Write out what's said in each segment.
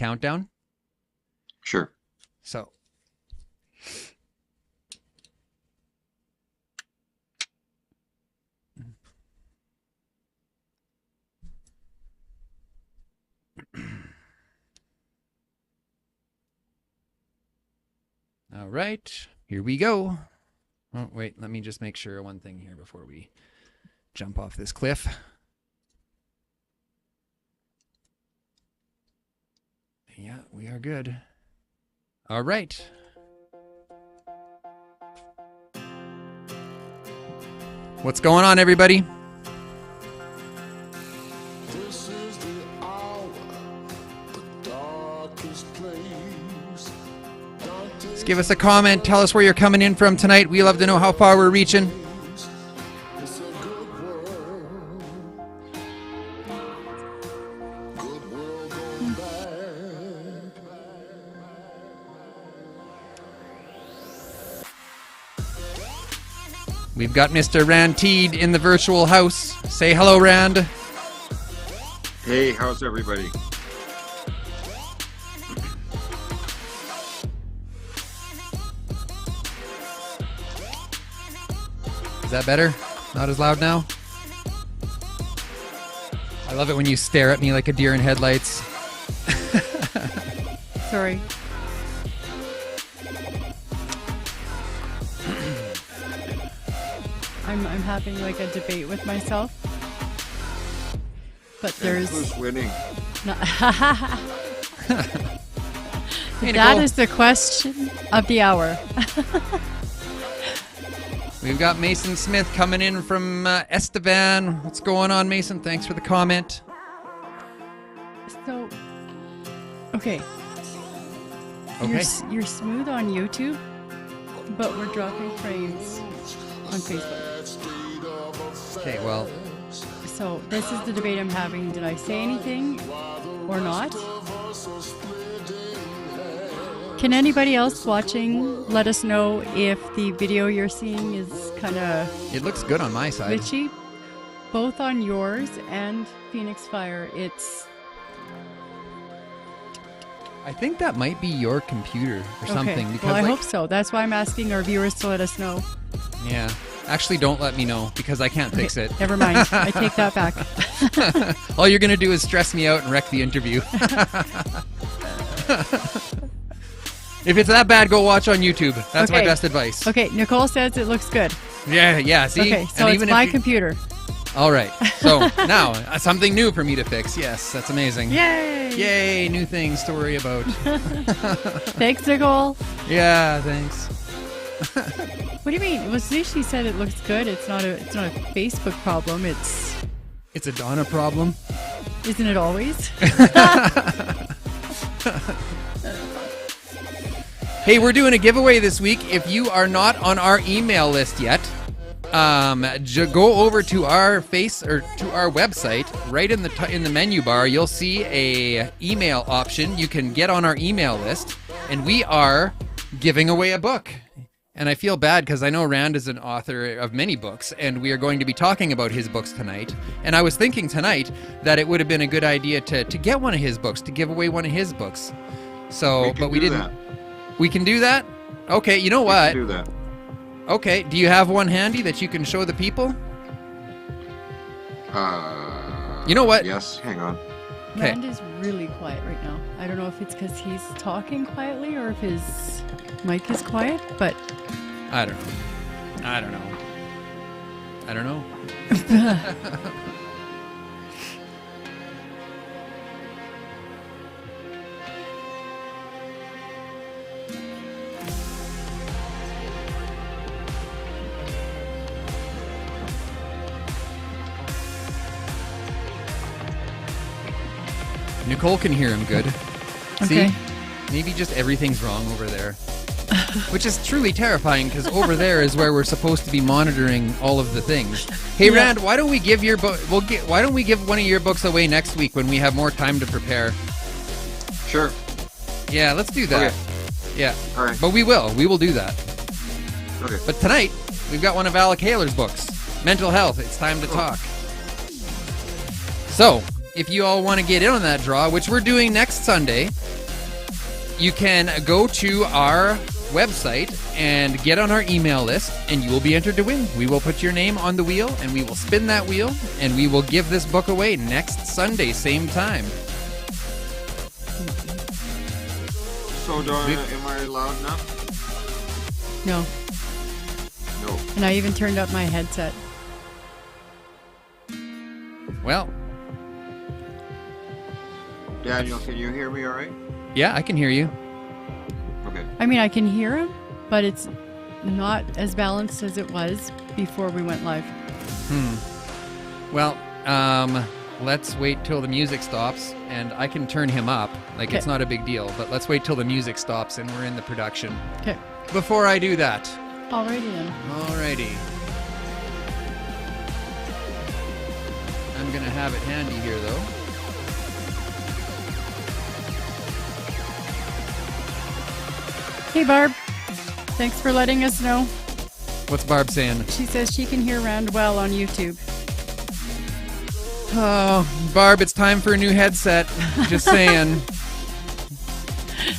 countdown? Sure. So. All right, here we go. Oh, wait, let me just make sure one thing here before we jump off this cliff. Yeah, we are good. All right. What's going on, everybody? This is the hour, the darkest place. Just give us a comment. Tell us where you're coming in from tonight. We love to know how far we're reaching. It's a good world. Good world going bad. We've got Mr. Rand Teed in the virtual house. Say hello, Rand. Hey, how's everybody? Is that better? Not as loud now? I love it when you stare at me like a deer in headlights. Sorry. I'm having like a debate with myself. But And there's who's winning? no, Hey, that Nicole. is the question of the hour. We've got Mason Smith coming in from Estevan. What's going on, Mason? Thanks for the comment. So, okay. Okay. You're smooth on YouTube, but we're dropping frames on Facebook. Okay, well, So this is the debate I'm having. Did I say anything or not? Can anybody else watching let us know if the video you're seeing is kind of it looks good on my side. glitchy? Both on yours and Phoenix Fire, it's... I think that might be your computer or something. Okay. Because Well, I like, hope so. That's why I'm asking our viewers to let us know. Yeah. Actually, don't let me know because I can't fix it. Never mind. I take that back. All you're going to do is stress me out and wreck the interview. If it's that bad, go watch on YouTube. That's my Okay. best advice. Okay, Nicole says it looks good. Yeah, see? Okay, so And it's if my you- computer. All right. So now, something new for me to fix. Yes, that's amazing. Yay! Yay, new things to worry about. Thanks, Nicole. Yeah, thanks. What do you mean? Well, she said it looks good. It's not a Facebook problem. It's a Donna problem. Isn't it always? Hey, we're doing a giveaway this week. If you are not on our email list yet, go over to our to our website. Right in the menu bar, you'll see a email option. You can get on our email list, and we are giving away a book. And I feel bad because I know Rand is an author of many books, and we are going to be talking about his books tonight. And I was thinking tonight that it would have been a good idea to get one of his books, to give away one of his books. So, but we didn't. That. We can do that? Okay, you know what? Do that. Okay, do you have one handy that you can show the people? You know what? Yes, hang on. Okay. Rand is really quiet right now. I don't know if it's because he's talking quietly or if his mic is quiet, but I don't know. I don't know. Nicole can hear him good. Okay. See? Maybe just everything's wrong over there. Which is truly terrifying because over there is where we're supposed to be monitoring all of the things. Hey, Yeah. Rand, why don't we give your book? Why don't we give one of your books away next week when we have more time to prepare? Sure. Yeah, let's do that. Okay. Yeah, All right. but we will do that. Okay. But tonight we've got one of Alec Haler's books, Mental Health. It's time to talk. So, if you all want to get in on that draw, which we're doing next Sunday, you can go to our website and get on our email list, and you will be entered to win. We will put your name on the wheel, and we will spin that wheel, and we will give this book away next Sunday, same time. So, Donna, am I loud enough? No. No. And I even turned up my headset. Well, Daniel, can you hear me all right? yeah, I can hear you. Okay. I mean, I can hear him, but it's not as balanced as it was before we went live. Well, let's wait till the music stops, and I can turn him up. Like, it's Okay. not a big deal, but let's wait till the music stops and we're in the production. Okay. Before I do that, Alrighty then. alrighty. I'm gonna have it handy here, though. Hey, Barb. Thanks for letting us know. What's Barb saying? She says she can hear Rand well on YouTube. Oh, Barb, it's time for a new headset. Just saying.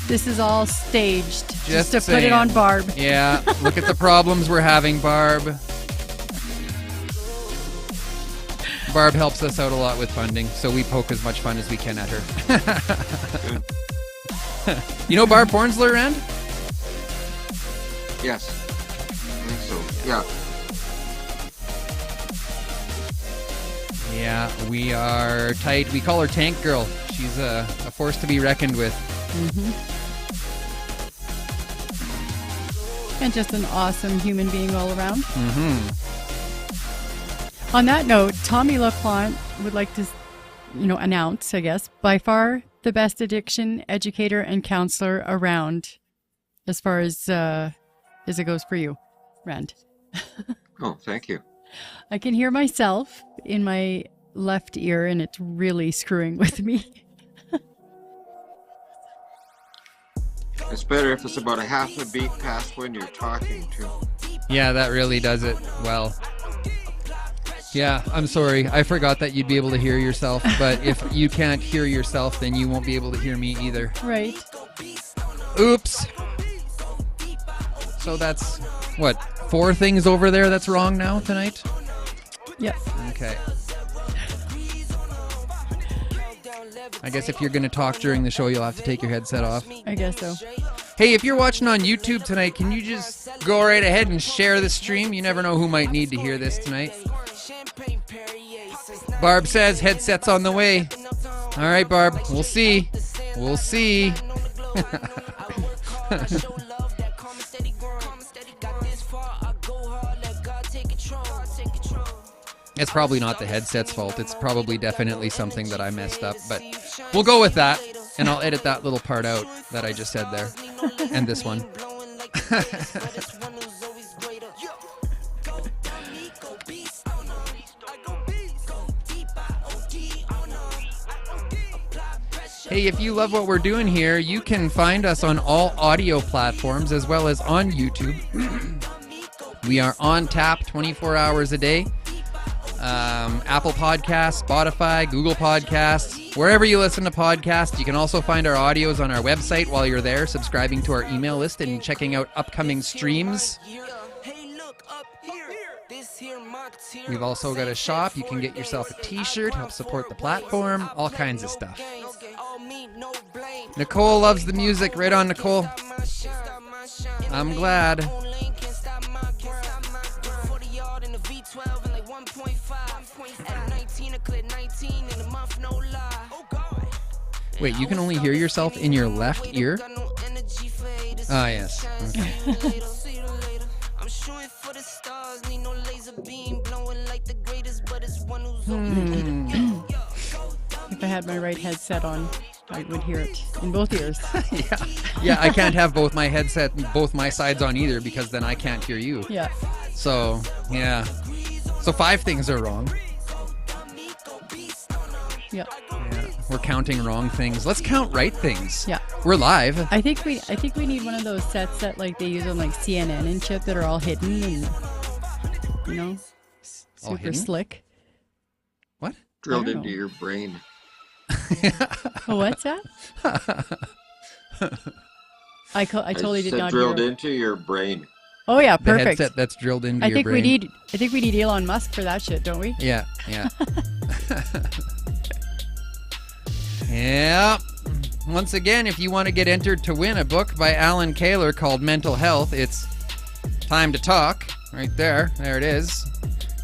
This is all staged just to put saying. it on Barb. Yeah, look at the problems we're having, Barb. Barb helps us out a lot with funding, so we poke as much fun as we can at her. Good. You know Barb Hornsler, Rand? Yes. I think so. Yeah. Yeah, we are tight. We call her Tank Girl. She's a force to be reckoned with. And just an awesome human being all around. Mm-hmm. On that note, Tommy LaPlante would like to, announce, I guess, by far the best addiction educator and counselor around as far as it goes for you, Rand. Oh, thank you. I can hear myself in my left ear, and it's really screwing with me. It's better if it's about a half a beat past when you're talking to. Yeah, that really does it well. Yeah, I'm sorry. I forgot that you'd be able to hear yourself, but if you can't hear yourself, then you won't be able to hear me either. Right. Oops. So that's, what, 4 things over there that's wrong now tonight? Yeah. Okay. I guess if you're going to talk during the show, you'll have to take your headset off. I guess so. Hey, if you're watching on YouTube tonight, can you just go right ahead and share the stream? You never know who might need to hear this tonight. Barb says headsets on the way. All right, Barb. We'll see. We'll see. It's probably not the headset's fault. It's probably definitely something that I messed up, but we'll go with that, and I'll edit that little part out that I just said there, and this one. Hey, if you love what we're doing here, you can find us on all audio platforms as well as on YouTube. We are on tap 24 hours a day. Apple Podcasts, Spotify, Google Podcasts, wherever you listen to podcasts. You can also find our audios on our website while you're there, subscribing to our email list and checking out upcoming streams. We've also got a shop. You can get yourself a t-shirt, help support the platform, all kinds of stuff. Nicole loves the music. Right on, Nicole. I'm glad. Wait, you can only hear yourself in your left ear? Ah, yes. Okay. If I had my right headset on, I would hear it in both ears. Yeah, I can't have both my headset, both my sides on either, because then I can't hear you. Yeah. So, yeah. So 5 things are wrong. Yep. Yeah. We're counting wrong things. Let's count right things. Yeah. We're live. I think we need one of those sets that like they use on like CNN and shit that are all hidden and All super hidden? slick. What? Drilled I don't into know. your brain. Oh, what's that? I totally I did said not hear drilled him. into your brain. Oh yeah, The perfect. headset that's drilled into I your think brain. I think we need Elon Musk for that shit, don't we? Yeah, yeah. Yeah. Once again, if you want to get entered to win a book by Alan Kaler called Mental Health, it's time to talk. Right there. There it is.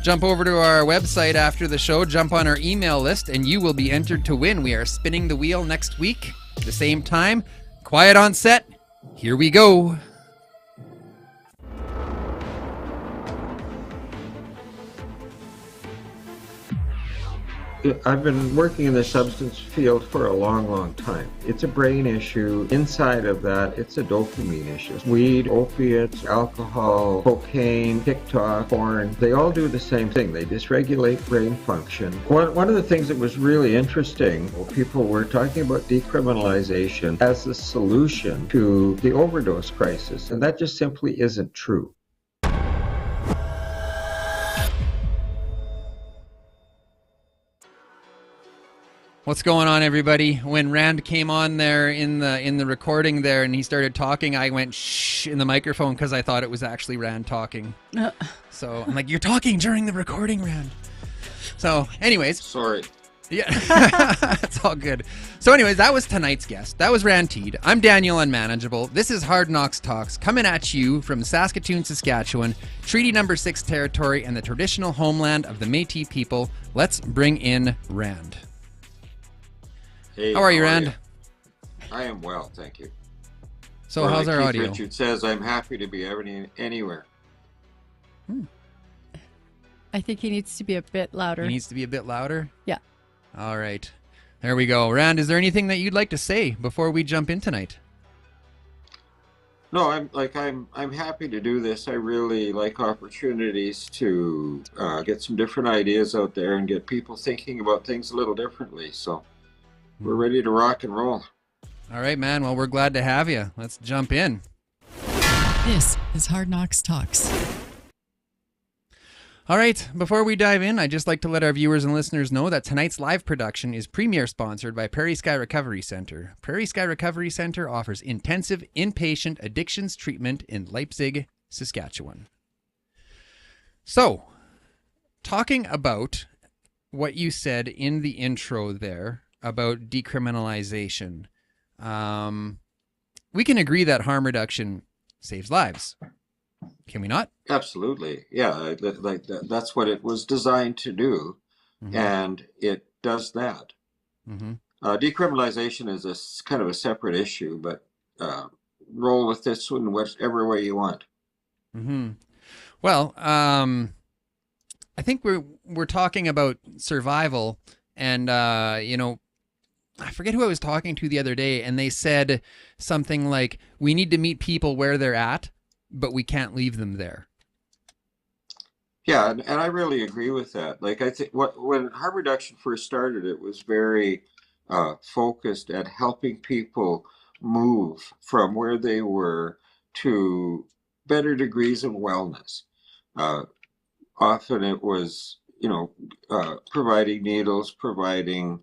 Jump over to our website after the show, jump on our email list, and you will be entered to win. We are spinning the wheel next week, the same time. Quiet on set. Here we go. I've been working in the substance field for a long, long time. It's a brain issue. Inside of that, it's a dopamine issue. Weed, opiates, alcohol, cocaine, TikTok, porn, they all do the same thing. They dysregulate brain function. One of the things that was really interesting, people were talking about decriminalization as the solution to the overdose crisis, and that just simply isn't true. What's going on, everybody? When Rand came on there in the recording there and he started talking, I went shh in the microphone because I thought it was actually Rand talking. So I'm like, you're talking during the recording, Rand. So anyways. Sorry. Yeah, it's all good. So anyways, that was tonight's guest. That was Rand Teed. I'm Daniel Unmanageable. This is Hard Knox Talks, coming at you from Saskatoon, Saskatchewan, Treaty Number 6 territory and the traditional homeland of the Métis people. Let's bring in Rand. Hey, how are you, Rand? I am well, thank you. So or how's like our Keith audio? Richard says, I'm happy to be anywhere. I think he needs to be a bit louder. He needs to be a bit louder? Yeah. All right. There we go. Rand, is there anything that you'd like to say before we jump in tonight? No, I'm happy to do this. I really like opportunities to get some different ideas out there and get people thinking about things a little differently. So we're ready to rock and roll. All right, man. Well, we're glad to have you. Let's jump in. This is Hard Knox Talks. All right, before we dive in, I'd just like to let our viewers and listeners know that tonight's live production is premier sponsored by Prairie Sky Recovery Center. Prairie Sky Recovery Center offers intensive inpatient addictions treatment in Leipzig, Saskatchewan. So, talking about what you said in the intro there about decriminalization, we can agree that harm reduction saves lives. Can we not? Absolutely. Yeah, that's what it was designed to do, and it does that. Decriminalization is a kind of a separate issue, but roll with this one whatever way you want. Well, I think we're talking about survival, and I forget who I was talking to the other day, and they said something like, we need to meet people where they're at, but we can't leave them there. Yeah, and I really agree with that. Like, I think when harm reduction first started, it was very focused at helping people move from where they were to better degrees of wellness. Often it was, providing needles, providing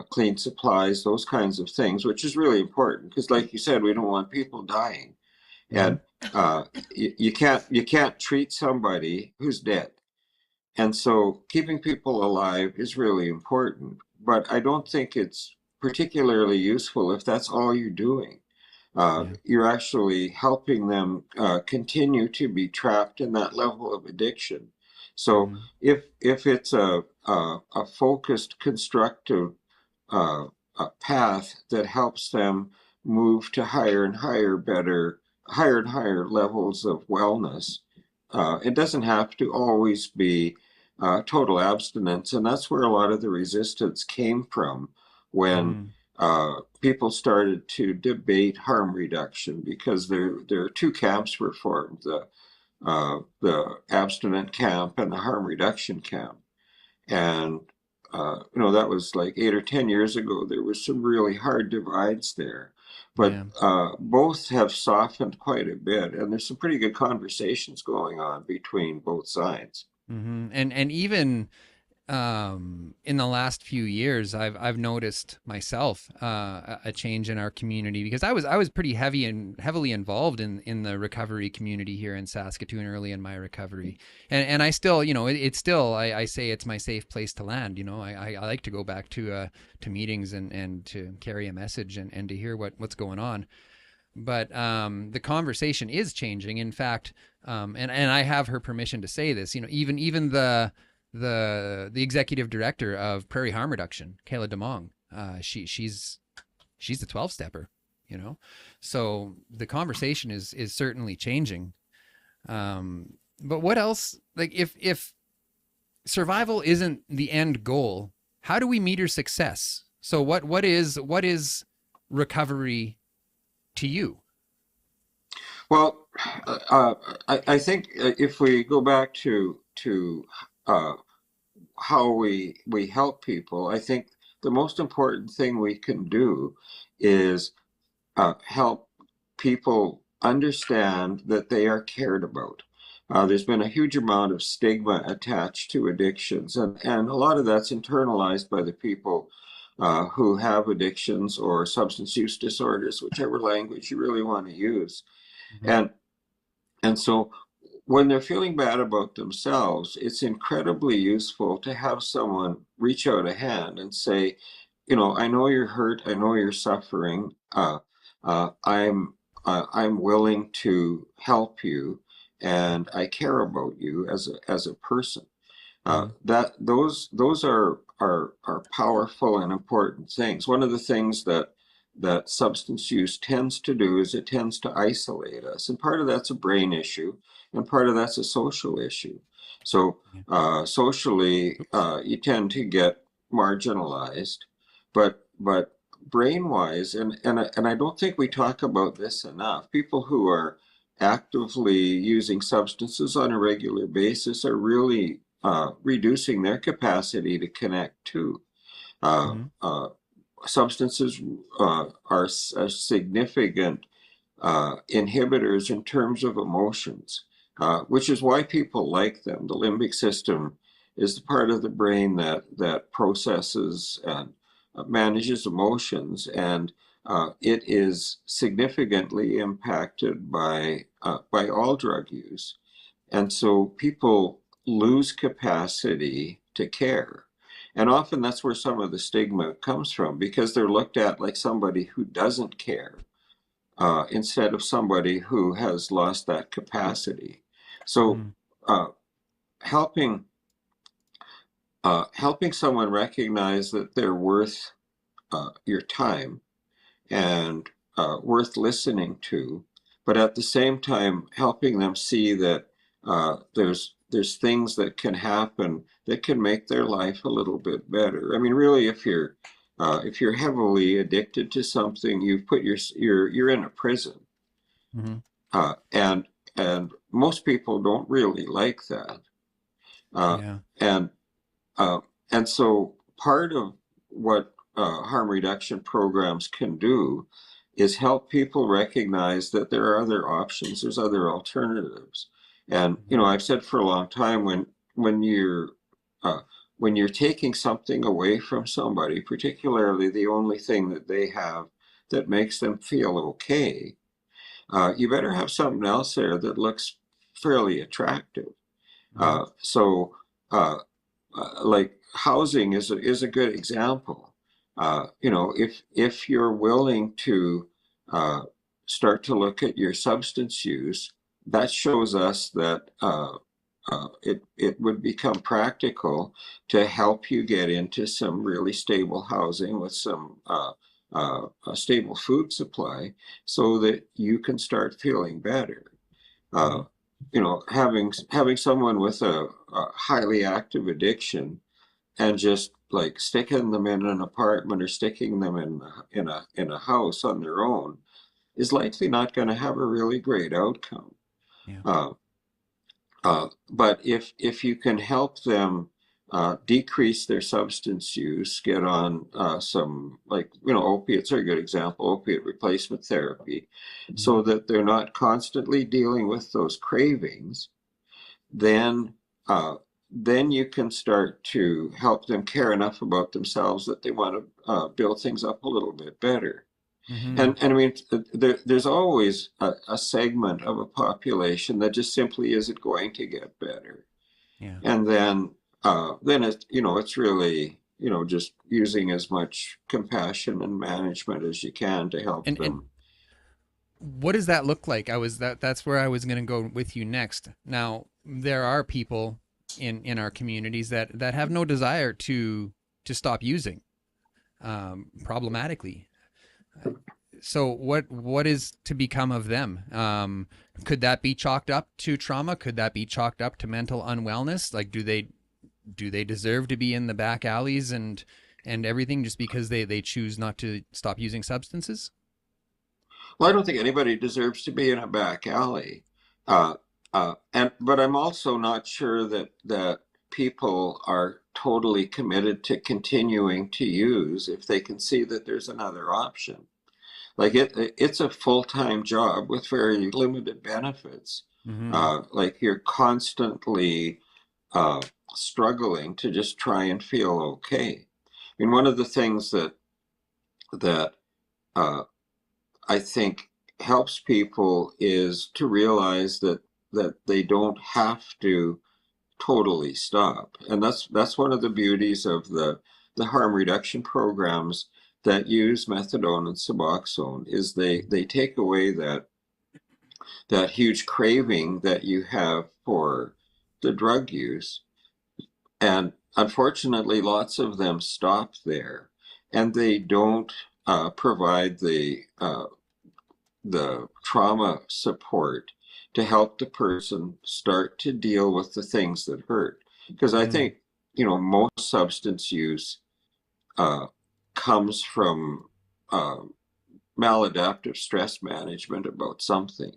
clean supplies, those kinds of things, which is really important because, like you said, we don't want people dying. And you can't treat somebody who's dead. And so keeping people alive is really important. But I don't think it's particularly useful if that's all you're doing. You're actually helping them continue to be trapped in that level of addiction. So if it's a focused, constructive path that helps them move to higher and higher levels of wellness, it doesn't have to always be total abstinence. And that's where a lot of the resistance came from when people started to debate harm reduction, because there are two camps were formed, the abstinent camp and the harm reduction camp. And that was like 8 or 10 years ago. There was some really hard divides there, but both have softened quite a bit, and there's some pretty good conversations going on between both sides. And even in the last few years, I've noticed myself a change in our community, because I was pretty heavily involved in the recovery community here in Saskatoon early in my recovery, and I still, it's still, I say it's my safe place to land. I like to go back to meetings and to carry a message and to hear what's going on. But the conversation is changing. In fact, and I have her permission to say this. Even the executive director of Prairie Harm Reduction, Kayla DeMong, she's the 12-stepper. So the conversation is certainly changing. But what else? Like, if survival isn't the end goal, how do we meter success? So what is recovery to you? Well, I think if we go back to uh, how we help people, I think the most important thing we can do is help people understand that they are cared about. There's been a huge amount of stigma attached to addictions, and a lot of that's internalized by the people who have addictions or substance use disorders, whichever language you really want to use. Mm-hmm. And so when they're feeling bad about themselves, it's incredibly useful to have someone reach out a hand and say, I know you're hurt, I know you're suffering. I'm willing to help you, and I care about you as a person. That those are powerful and important things. One of the things that substance use tends to do is it tends to isolate us, and part of that's a brain issue, and part of that's a social issue. So socially, you tend to get marginalized, but brain-wise, and I don't think we talk about this enough. People who are actively using substances on a regular basis are really reducing their capacity to connect too. Substances are significant inhibitors in terms of emotions, which is why people like them. The limbic system is the part of the brain that processes and manages emotions, and it is significantly impacted by all drug use. And so people lose capacity to care. And often that's where some of the stigma comes from, because they're looked at like somebody who doesn't care instead of somebody who has lost that capacity. So helping someone recognize that they're worth your time and worth listening to, but at the same time helping them see that there's things that can happen that can make their life a little bit better. I mean, really, if you're heavily addicted to something, you've put you're in a prison, and most people don't really like that. And so part of what harm reduction programs can do is help people recognize that there are other options, there's other alternatives. And I've said for a long time, when you're taking something away from somebody, particularly the only thing that they have that makes them feel okay, you better have something else there that looks fairly attractive. So like housing is a good example. If you're willing to start to look at your substance use, that shows us that it would become practical to help you get into some really stable housing with some a stable food supply, so that you can start feeling better. Having someone with a highly active addiction and just like sticking them in an apartment or sticking them in a house on their own is likely not going to have a really great outcome. But if you can help them decrease their substance use, get on some, like, opiates are a good example, opiate replacement therapy, so that they're not constantly dealing with those cravings, then then you can start to help them care enough about themselves that they want to build things up a little bit better. And I mean, there's always a segment of a population that just simply isn't going to get better. Yeah. And then it's, it's really, just using as much compassion and management as you can to help And them. what does that look like? That's where I was going to go with you next. Now, there are people in our communities that have no desire to stop using problematically. So what is to become of them? Could that be chalked up to trauma? Could that be chalked up to mental unwellness? Like, do they deserve to be in the back alleys and everything just because they choose not to stop using substances? Well, I don't think anybody deserves to be in a back alley. But I'm also not sure that people are totally committed to continuing to use if they can see that there's another option. Like it's a full-time job with very limited benefits. Like you're constantly struggling to just try and feel okay. I mean, one of the things that I think helps people is to realize that they don't have to totally stop. And that's one of the beauties of the harm reduction programs that use methadone and Suboxone is they take away that huge craving that you have for the drug use. And unfortunately, lots of them stop there, and they don't provide the trauma support to help the person start to deal with the things that hurt. Because I think, most substance use comes from maladaptive stress management about something.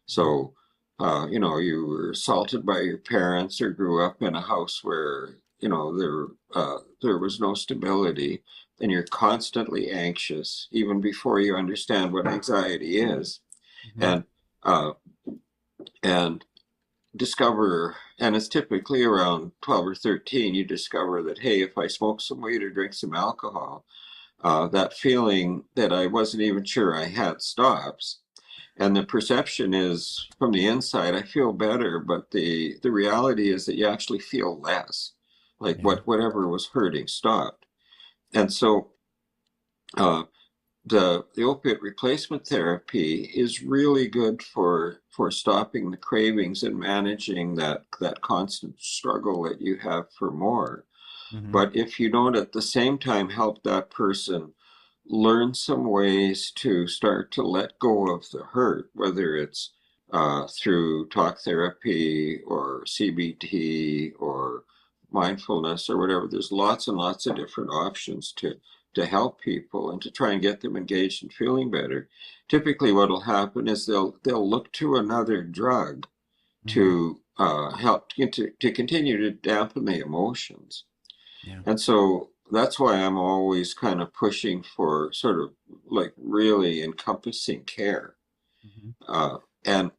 So, you were assaulted by your parents or grew up in a house where, there was no stability, and you're constantly anxious even before you understand what anxiety is. And and discover, and it's typically around 12 or 13, you discover that, hey, if I smoke some weed or drink some alcohol, that feeling that I wasn't even sure I had stops. And the perception is from the inside, I feel better, but the reality is that you actually feel less, like whatever was hurting stopped. And so the opiate replacement therapy is really good for stopping the cravings and managing that constant struggle that you have for more. But if you don't at the same time help that person learn some ways to start to let go of the hurt, whether it's through talk therapy or CBT or mindfulness or whatever, there's lots and lots of different options to help people and to try and get them engaged and feeling better. Typically what will happen is they'll look to another drug to help to continue to dampen the emotions. And so that's why I'm always kind of pushing for sort of like really encompassing care. And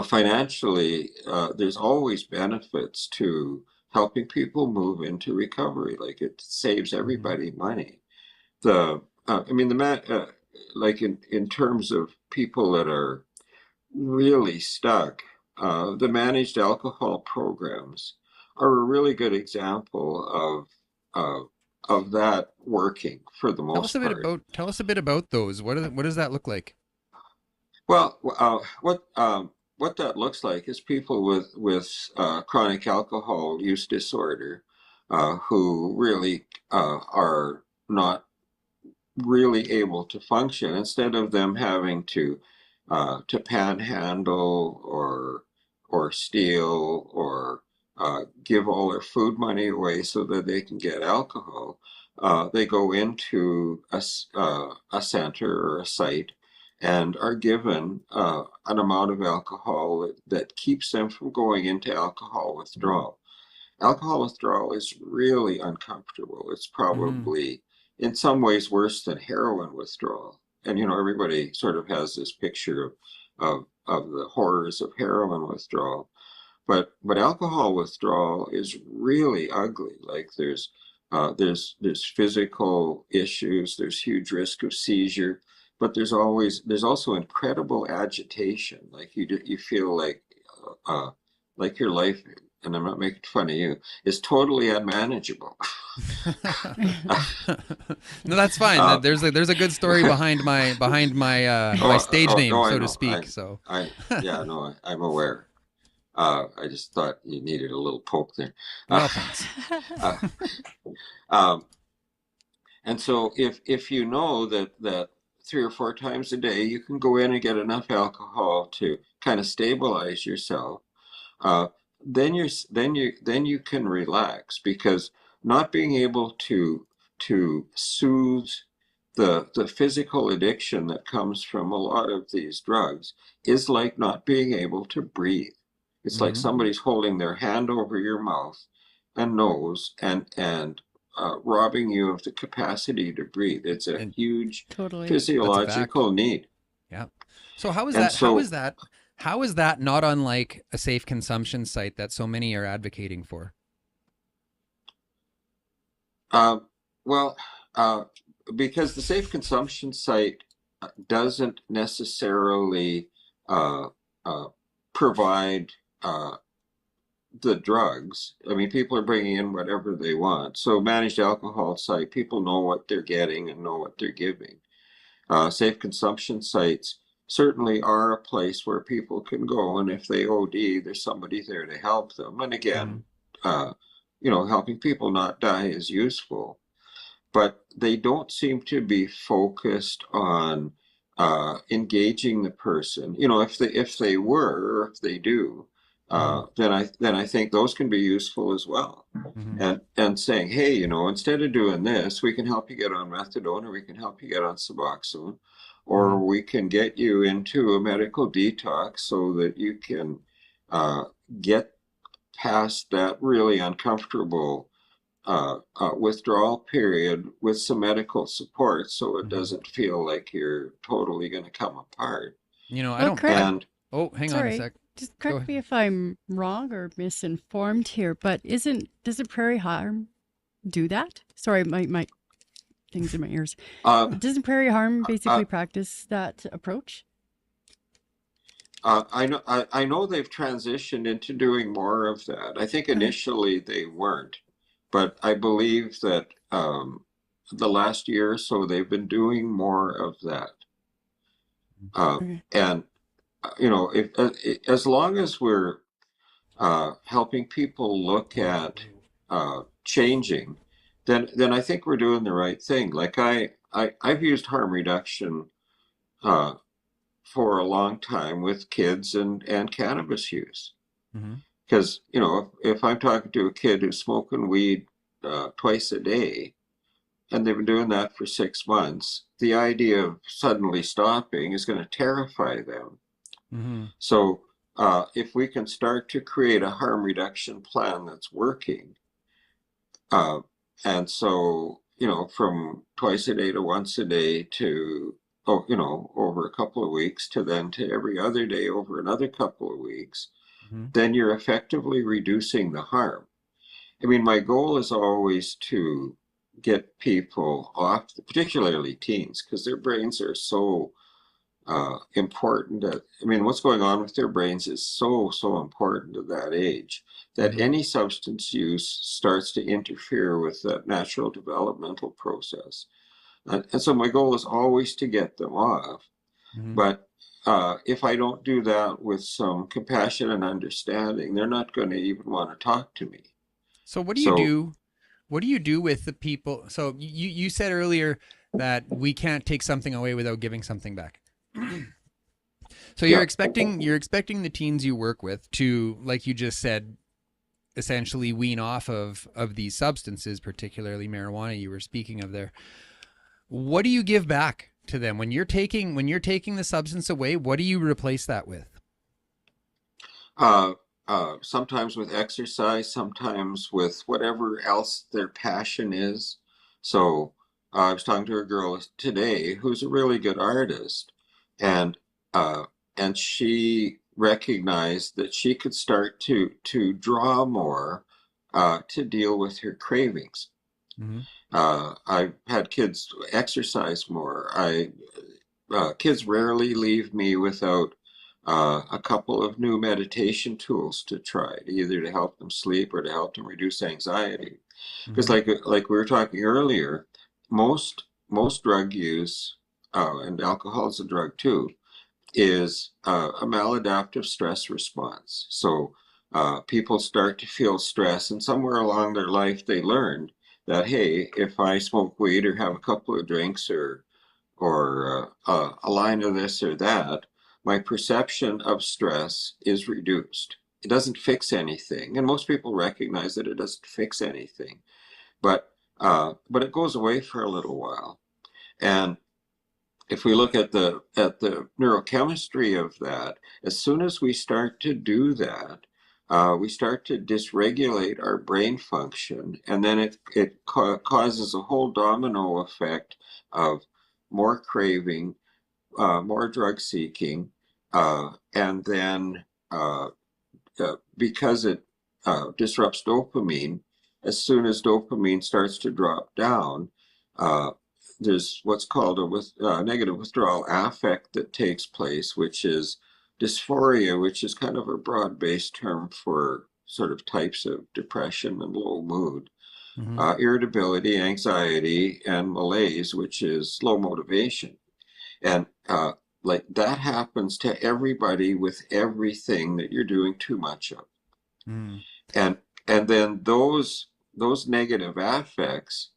financially, there's always benefits to helping people move into recovery. Like it saves everybody money. Like in terms of people that are really stuck, the managed alcohol programs are a really good example of that working for the most part. Tell us a bit about those. What does that look like? Well, what that looks like is people with chronic alcohol use disorder who really are not really able to function. Instead of them having to panhandle or steal or give all their food money away so that they can get alcohol, they go into a center or a site and are given an amount of alcohol that keeps them from going into alcohol withdrawal. Alcohol withdrawal is really uncomfortable. It's probably in some ways worse than heroin withdrawal. And everybody sort of has this picture of the horrors of heroin withdrawal. But alcohol withdrawal is really ugly. Like there's physical issues, there's huge risk of seizure, but there's also incredible agitation. Like you feel like your life, and I'm not making fun of you, is totally unmanageable. No, that's fine. Uh, There's a good story behind my my stage name, no, I so to know. speak. So Yeah, no, I'm aware. I just thought you needed a little poke there. well, thanks. Uh, um, and so if you know that 3 or 4 times a day you can go in and get enough alcohol to kind of stabilize yourself, uh, then you can relax, because not being able to soothe the physical addiction that comes from a lot of these drugs is like not being able to breathe. It's like Hmm. somebody's holding their hand over your mouth and nose and robbing you of the capacity to breathe. It's a And huge Totally. that's a fact. physiological need. Yeah. So how is And that? How so is that? How is that not unlike a safe consumption site that so many are advocating for? Uh, well, uh, because the safe consumption site doesn't necessarily uh, uh, provide the drugs. I mean, people are bringing in whatever they want. So, managed alcohol site, people know what they're getting and know what they're giving. Safe consumption sites certainly are a place where people can go, and if they OD, there's somebody there to help them. And Hmm. again, uh, helping people not die is useful, but they don't seem to be focused on engaging the person. If they were, or if they do, Hmm. then I think those can be useful as well. Hmm. And saying, hey, instead of doing this, we can help you get on methadone, or we can help you get on Suboxone, or Hmm. we can get you into a medical detox so that you can uh, get past that really uncomfortable withdrawal period with some medical support, so it Hmm. doesn't feel like you're totally going to come apart. I Well, don't. correct. And Oh, hang on a Sorry. sec. Just Go correct ahead. me if I'm wrong or misinformed here, but doesn't Prairie Harm do that? Sorry, my things in my ears. uh, Doesn't Prairie Harm uh, basically practice that approach? I know they've transitioned into doing more of that. I think Okay. initially they weren't, but I believe that the last year or so they've been doing more of that. Uh, Okay. and if as long as we're helping people look at changing, then I think we're doing the right thing. Like I've used harm reduction uh, for a long time with kids and cannabis use. Hmm. Because if I'm talking to a kid who's smoking weed twice a day, and they've been doing that for 6 months, the idea of suddenly stopping is going to terrify them. Hmm. So if we can start to create a harm reduction plan that's working, uh, and so from twice a day to once a day to over a couple of weeks to then to every other day over another couple of weeks, Hmm. then you're effectively reducing the harm. I mean, my goal is always to get people off, particularly teens, because their brains are so important. I mean, what's going on with their brains is so important at that age, that Hmm. any substance use starts to interfere with that natural developmental process. And so my goal is always to get them off. Hmm. But if I don't do that with some compassion and understanding, they're not going to even want to talk to me. So what do you So do? What do you do with the people? So you said earlier that we can't take something away without giving something back. So yeah. you're expecting the teens you work with to, like you just said, essentially wean off of these substances, particularly marijuana you were speaking of there. What do you give back to them when you're taking the substance away? What do you replace that with? Uh, Sometimes with exercise, sometimes with whatever else their passion is. So I was talking to a girl today who's a really good artist, and uh, and she recognized that she could start to draw more to deal with her cravings. Mm-hmm. I've had kids exercise more. Kids rarely leave me without a couple of new meditation tools to try, either to help them sleep or to help them reduce anxiety. Because like we were talking earlier, most drug use, and alcohol is a drug too, is a maladaptive stress response. So people start to feel stress, and somewhere along their life they learned that, hey, if I smoke weed or have a couple of drinks or a line of this or that, my perception of stress is reduced. It doesn't fix anything, and most people recognize that it doesn't fix anything, but it goes away for a little while. And if we look at the neurochemistry of that, as soon as we start to do that, we start to dysregulate our brain function, and then it causes a whole domino effect of more craving, more drug seeking, and then because it disrupts dopamine, as soon as dopamine starts to drop down, there's what's called a negative withdrawal affect that takes place, which is dysphoria, which is kind of a broad-based term for sort of types of depression and low mood, irritability, anxiety, and malaise, which is low motivation. And like that happens to everybody with everything that you're doing too much of. And then those negative affects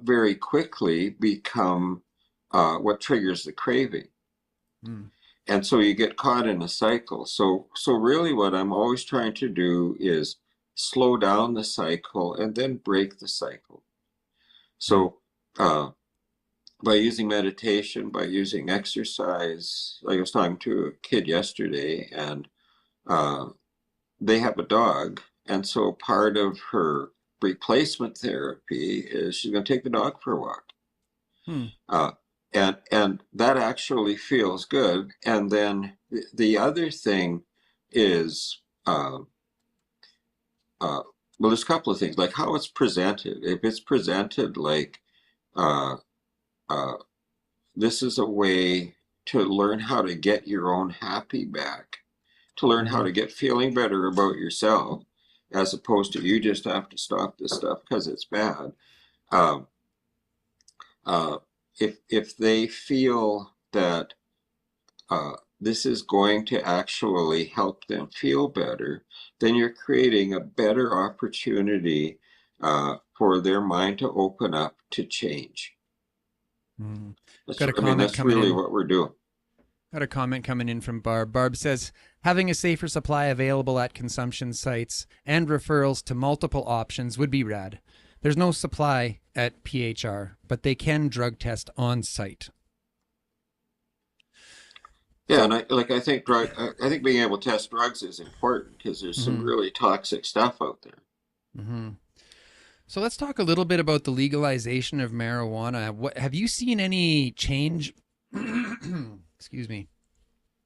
very quickly become what triggers the craving. And so you get caught in a cycle. So really what I'm always trying to do is slow down the cycle and then break the cycle. So by using meditation, by using exercise, like I was talking to a kid yesterday, and they have a dog, and so part of her replacement therapy is she's going to take the dog for a walk. And that actually feels good. And then the other thing is, well, there's a couple of things, like how it's presented. If it's presented like this is a way to learn how to get your own happy back, to learn how to get feeling better about yourself, as opposed to you just have to stop this stuff because it's bad. If they feel that this is going to actually help them feel better, then you're creating a better opportunity for their mind to open up to change. That's really what we're doing. Got a comment coming in from Barb. Barb says, having a safer supply available at consumption sites and referrals to multiple options would be rad. There's no supply at PHR, but they can drug test on site. Yeah, and I think being able to test drugs is important because there's some really toxic stuff out there. So let's talk a little bit about the legalization of marijuana. Have you seen any change? Excuse me.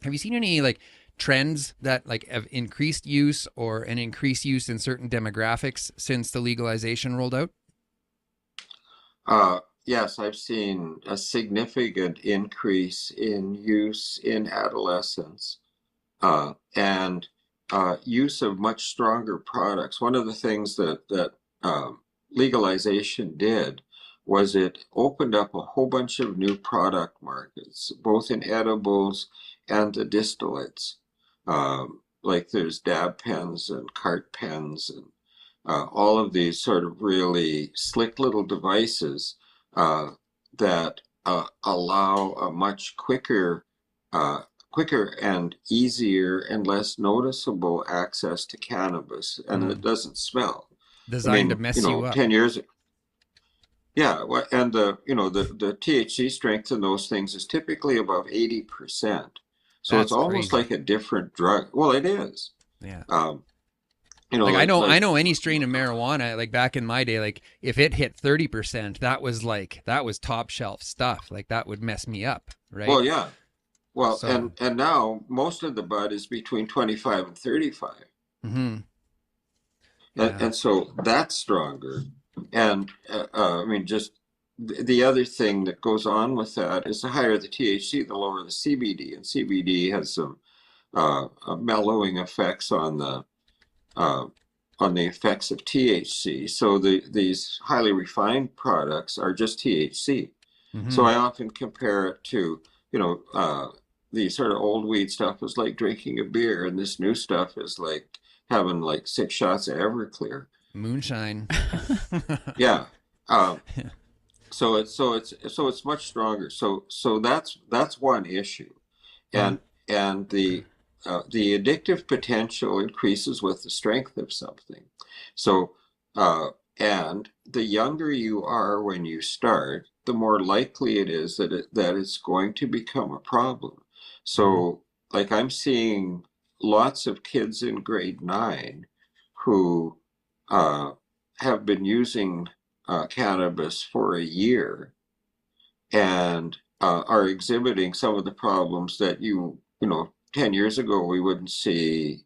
Have you seen any like trends that like have increased use or an increased use in certain demographics since the legalization rolled out? Yes, I've seen a significant increase in use in adolescents, and use of much stronger products. One of the things that legalization did was it opened up a whole bunch of new product markets, both in edibles and the distillates. Like there's dab pens and cart pens and all of these sort of really slick little devices that allow a much quicker and easier and less noticeable access to cannabis, and it doesn't smell. Designed to mess you up. 10 years ago. Yeah, and the THC strength in those things is typically above 80%. So That's it's almost crazy. like a different drug. Well, it is. Yeah. Like I know any strain of marijuana, like back in my day, like if it hit 30%, that was top shelf stuff. Like that would mess me up, right? Well, yeah. Well, So, and now most of the bud is between 25 and 35. hmm And, yeah. and so that's stronger. And I mean, just the other thing that goes on with that is the higher the THC, the lower the CBD. And CBD has some mellowing effects uh, on the effects of THC. So these highly refined products are just THC. So hmm I often compare it to, you know, the sort of old weed stuff was like drinking a beer, and this new stuff is like having like 6 shots of Everclear. Moonshine. Yeah. Um, so it's much stronger. So that's one issue, Mhm. and the addictive potential increases with the strength of something. So uh, and the younger you are when you start, the more likely it is that it's going to become a problem. Mhm. So like I'm seeing lots of kids in grade 9 who uh, have been using cannabis for a year and are exhibiting some of the problems that you know 10 years ago we wouldn't see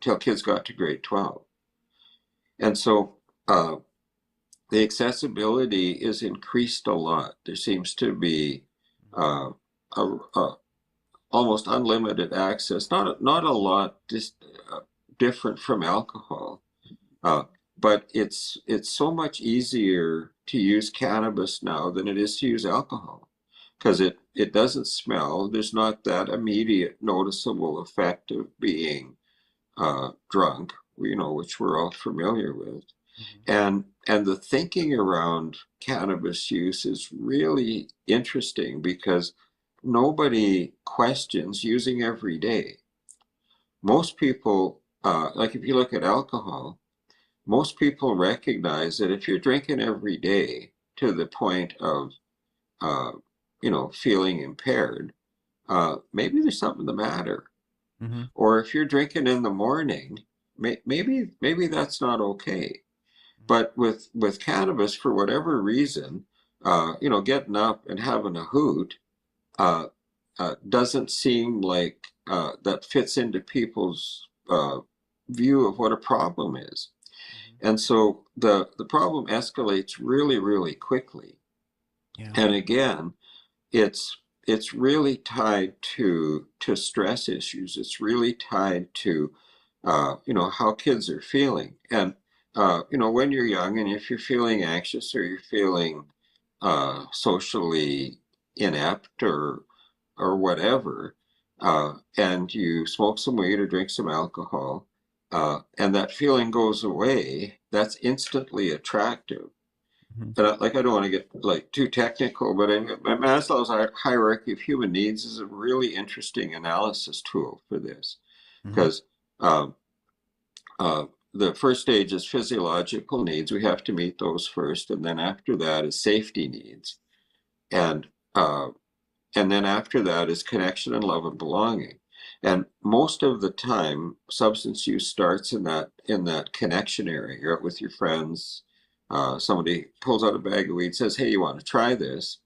till kids got to grade 12. And so uh, the accessibility is increased a lot. There seems to be uh, a almost unlimited access, not a lot different from alcohol. Uh, but it's so much easier to use cannabis now than it is to use alcohol because it doesn't smell. There's not that immediate noticeable effect of being drunk, you know, which we're all familiar with. Mhm. And the thinking around cannabis use is really interesting because nobody questions using every day. Most people, like if you look at alcohol, most people recognize that if you're drinking every day to the point of, uh, you know, feeling impaired, maybe there's something the matter. Mhm. Or if you're drinking in the morning, maybe that's not okay. But with cannabis, for whatever reason, you know, getting up and having a hoot uh, doesn't seem like that fits into people's view of what a problem is. Mhm. And so the problem escalates really, really quickly. Yeah. And again, it's it's really tied to stress issues. It's really tied to you know how kids are feeling. And you know when you're young and if you're feeling anxious or you're feeling socially inept or whatever, and you smoke some weed or drink some alcohol, and that feeling goes away, that's instantly attractive. Mhm. And like I don't want to get like too technical, but Maslow's hierarchy of human needs is a really interesting analysis tool for this Mhm. because um, uh, the first stage is physiological needs. We have to meet those first, and then after that is safety needs, and uh, and then after that is connection and love and belonging. And most of the time, substance use starts in that connection area. You're out with your friends. Somebody pulls out a bag of weed, says, "Hey, you want to try this?"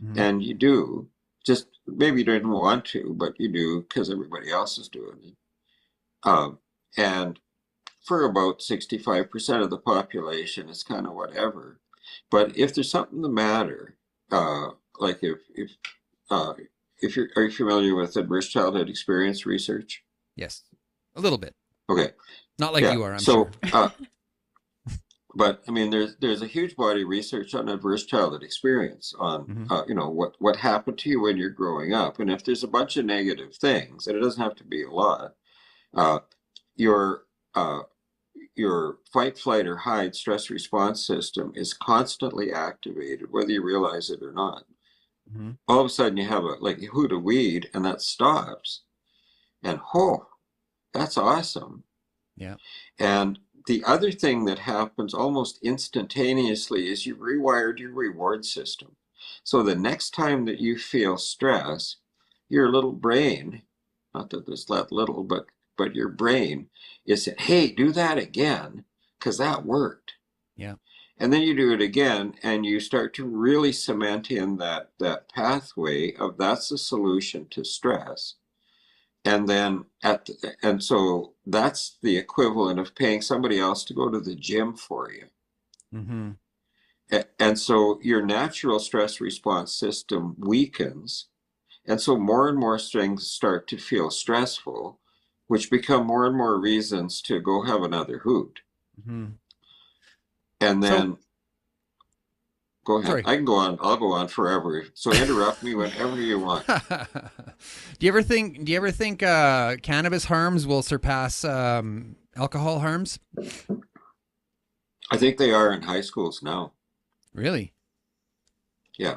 Mhm. And you do. Just maybe you didn't want to, but you do because everybody else is doing it. And for about 65% of the population, it's kind of whatever. But if there's something the matter, like uh, if you're are you familiar with adverse childhood experience research? Yes. A little bit. Okay, Not like yeah. you are, I'm sure. So, but I mean, there's a huge body of research on adverse childhood experience on Mhm. you know what happened to you when you're growing up, and if there's a bunch of negative things, and it doesn't have to be a lot, uh, your uh, your fight, flight, or hide stress response system is constantly activated, whether you realize it or not. Mhm. All of a sudden, you have a like a hoot of weed, and that stops, and oh, that's awesome. Yeah. And the other thing that happens almost instantaneously is you rewired your reward system. So the next time that you feel stress, your little brain, not that it's that little, but your brain is saying, hey, do that again, because that worked. Yeah. And then you do it again, and you start to really cement in that pathway of that's the solution to stress. And then and so that's the equivalent of paying somebody else to go to the gym for you. Mm-hmm. And so your natural stress response system weakens. And so more and more things start to feel stressful, which become more and more reasons to go have another hoot. Mm-hmm. And So, then go ahead. sorry. I can go on. I'll go on forever. So interrupt me whenever you want. Do you ever think cannabis harms will surpass alcohol harms? I think they are in high schools now. Really? Yeah.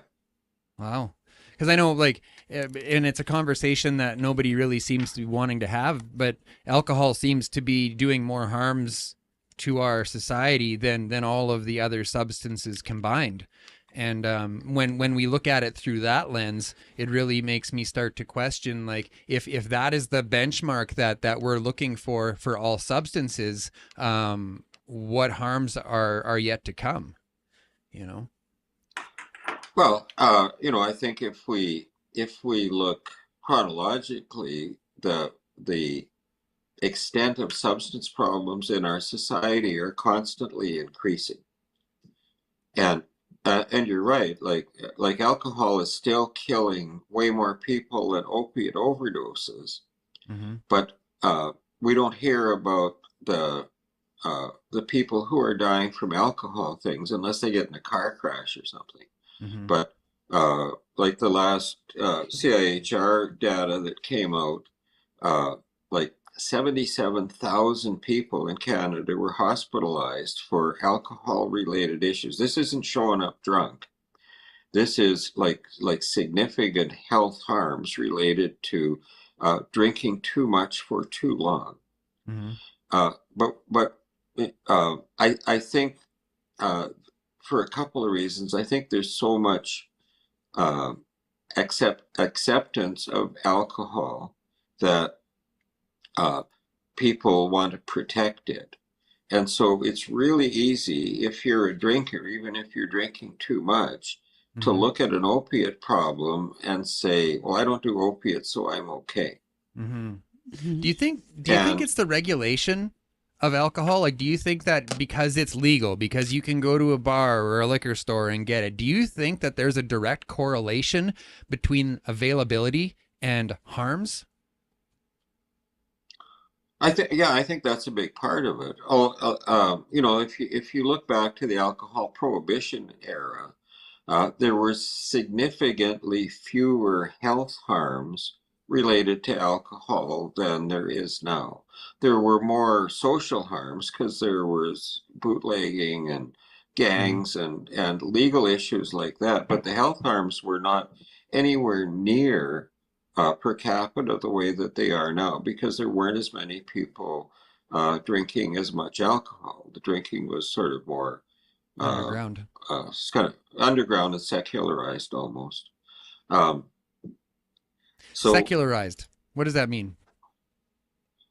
Wow. Because I know, like, and it's a conversation that nobody really seems to be wanting to have, but alcohol seems to be doing more harms to our society than all of the other substances combined. And when we look at it through that lens, it really makes me start to question, like, if that is the benchmark that we're looking for all substances, what harms are yet to come, you know? Well, I think if we look chronologically, the extent of substance problems in our society are constantly increasing. And you're right, like alcohol is still killing way more people than opiate overdoses, Mm-hmm. but we don't hear about the people who are dying from alcohol things unless they get in a car crash or something. Mm-hmm. But like the last CIHR data that came out, like 77,000 people in Canada were hospitalized for alcohol-related issues. This isn't showing up drunk. This is like significant health harms related to drinking too much for too long. Mm-hmm. But I think for a couple of reasons, I think there's so much uh, acceptance of alcohol that people want to protect it. And so it's really easy if you're a drinker, even if you're drinking too much, to Mm-hmm. look at an opiate problem and say, well, I don't do opiates, so I'm okay. Mm-hmm. Mhm. Do you think And it's the regulation of alcohol? Like, do you think that because it's legal, because you can go to a bar or a liquor store and get it, do you think that there's a direct correlation between availability and harms? I think that's a big part of it. If you look back to the alcohol prohibition era, there were significantly fewer health harms related to alcohol than there is now. There were more social harms because there was bootlegging and Mm-hmm. gangs and legal issues like that, but the health harms were not anywhere near per capita the way that they are now because there weren't as many people drinking as much alcohol. The drinking was sort of more uh, Underground. it's kind of underground and secularized almost. Um, so, Secularized. What does that mean?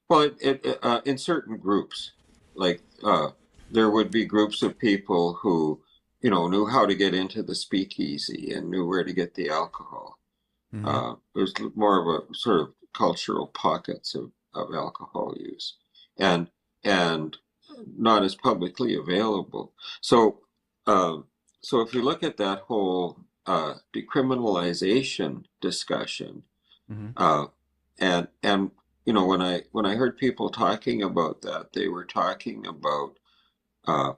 well, in certain groups, like there would be groups of people who, knew how to get into the speakeasy and knew where to get the alcohol. Mm-hmm. There's more of a sort of cultural pockets of alcohol use, and and not as publicly available. So, um, so if you look at that whole decriminalization discussion, Mm-hmm. uh, and when I heard people talking about that, they were talking about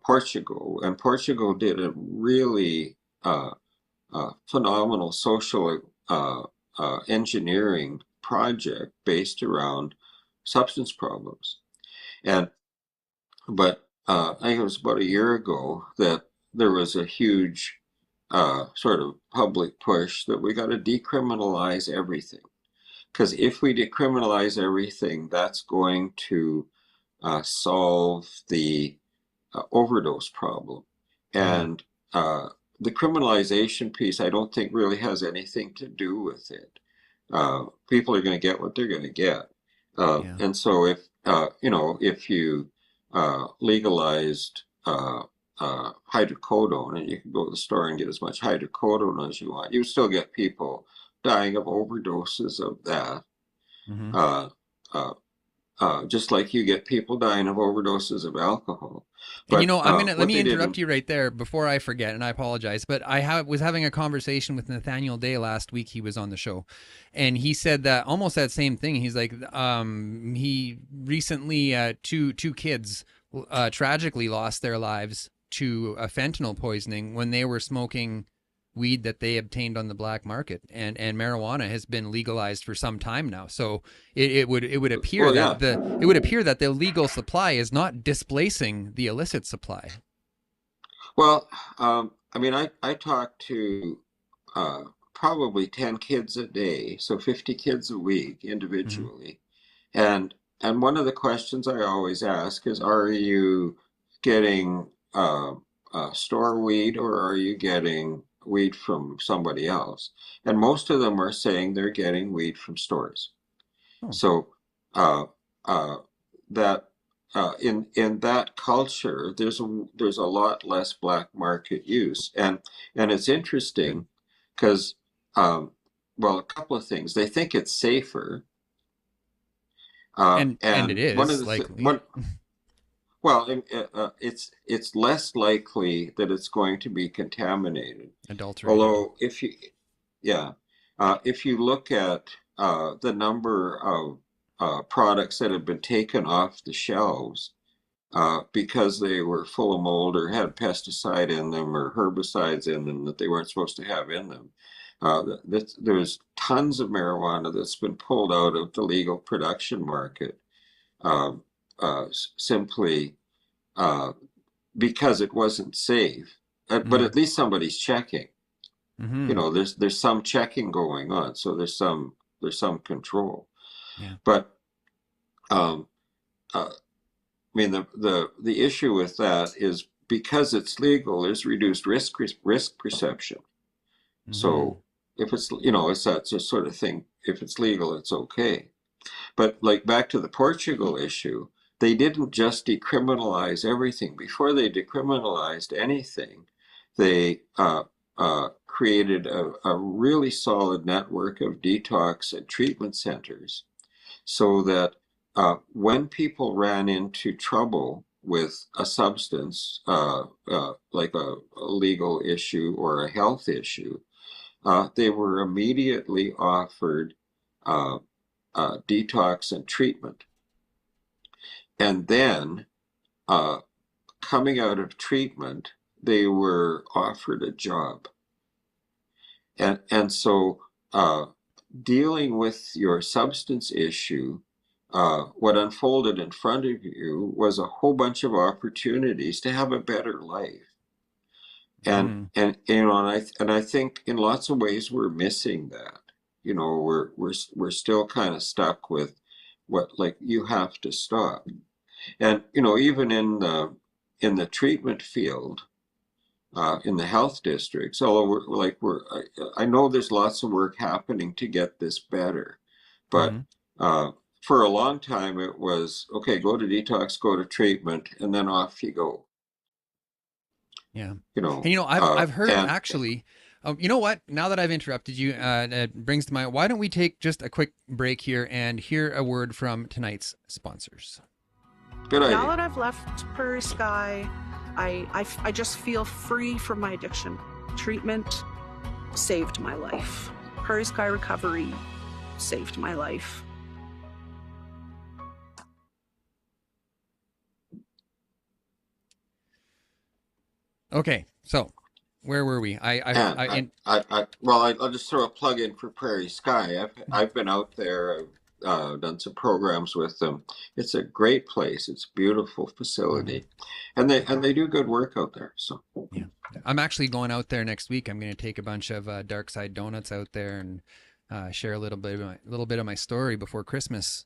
Portugal, and Portugal did a really phenomenal social engineering project based around substance problems. And but I think it was about a year ago that there was a huge sort of public push that we got to decriminalize everything. Because if we decriminalize everything, that's going to solve the overdose problem. Mm-hmm. And the criminalization piece, I don't think really has anything to do with it. People are going to get what they're going to get. Yeah. And so if you legalized hydrocodone, and you can go to the store and get as much hydrocodone as you want. You still get people dying of overdoses of that. Mm-hmm. Uh, uh, just like you get people dying of overdoses of alcohol. And But let what me they interrupt didn't, you right there before I forget, and I apologize, but was having a conversation with Nathaniel Day last week. He was on the show, and he said that almost that same thing. He's like, he recently two kids tragically lost their lives to a fentanyl poisoning when they were smoking weed that they obtained on the black market, and marijuana has been legalized for some time now. So it would appear well, that yeah. the legal supply is not displacing the illicit supply. Well, I mean, I talk to probably 10 kids a day, so 50 kids a week Mm-hmm. individually. And one of the questions I always ask is, are you getting store weed, or are you getting weed from somebody else? And most of them are saying they're getting weed from stores. Oh, So uh, uh, that in that culture, there's a lot less black market use, and it's good. interesting because well, a couple of things. They think it's safer, And it and one of is the likely one well, it's less likely that it's going to be contaminated. adulterated. Although yeah, if you look at the number of products that have been taken off the shelves because they were full of mold or had pesticide in them or herbicides in them that they weren't supposed to have in them, there's tons of marijuana that's been pulled out of the legal production market um, simply uh, because it wasn't safe. But Mm. at least somebody's checking. Mm-hmm. There's some checking going on, so there's some control. Yeah. But um, I mean, the issue with that is because it's legal, there's reduced risk perception. Mm-hmm. So if it's that sort of thing. If it's legal, it's okay. But like back to the Portugal issue, they didn't just decriminalize everything. Before they decriminalized anything, they created a really solid network of detox and treatment centers so that when people ran into trouble with a substance, like a legal issue or a health issue, they were immediately offered uh, detox and treatment. And then uh, coming out of treatment, they were offered a job. And so dealing with your substance issue, what unfolded in front of you was a whole bunch of opportunities to have a better life. And Mm-hmm. and I think in lots of ways we're missing that. We're still kind of stuck with what, like, you have to stop. And even in the treatment field, in the health districts, although I know there's lots of work happening to get this better, Mm-hmm. but for a long time it was okay, go to detox, go to treatment, and then off you go. Yeah. You know, And I've heard and actually. You know what? Now that I've interrupted you, it brings to mind. Why don't we take just a quick break here and hear a word from tonight's sponsors? good Now idea. that I've left Prairie Sky, I just feel free from my addiction. Treatment saved my life. Prairie Sky Recovery saved my life. Okay, so where were we? And I'll just throw a plug in for Prairie Sky. I've been out there. I've done some programs with them. It's a great place. It's a beautiful facility, and they do good work out there. So Yeah, I'm actually going out there next week. I'm going to take a bunch of Dark Side Donuts out there and share a little bit of my story before Christmas.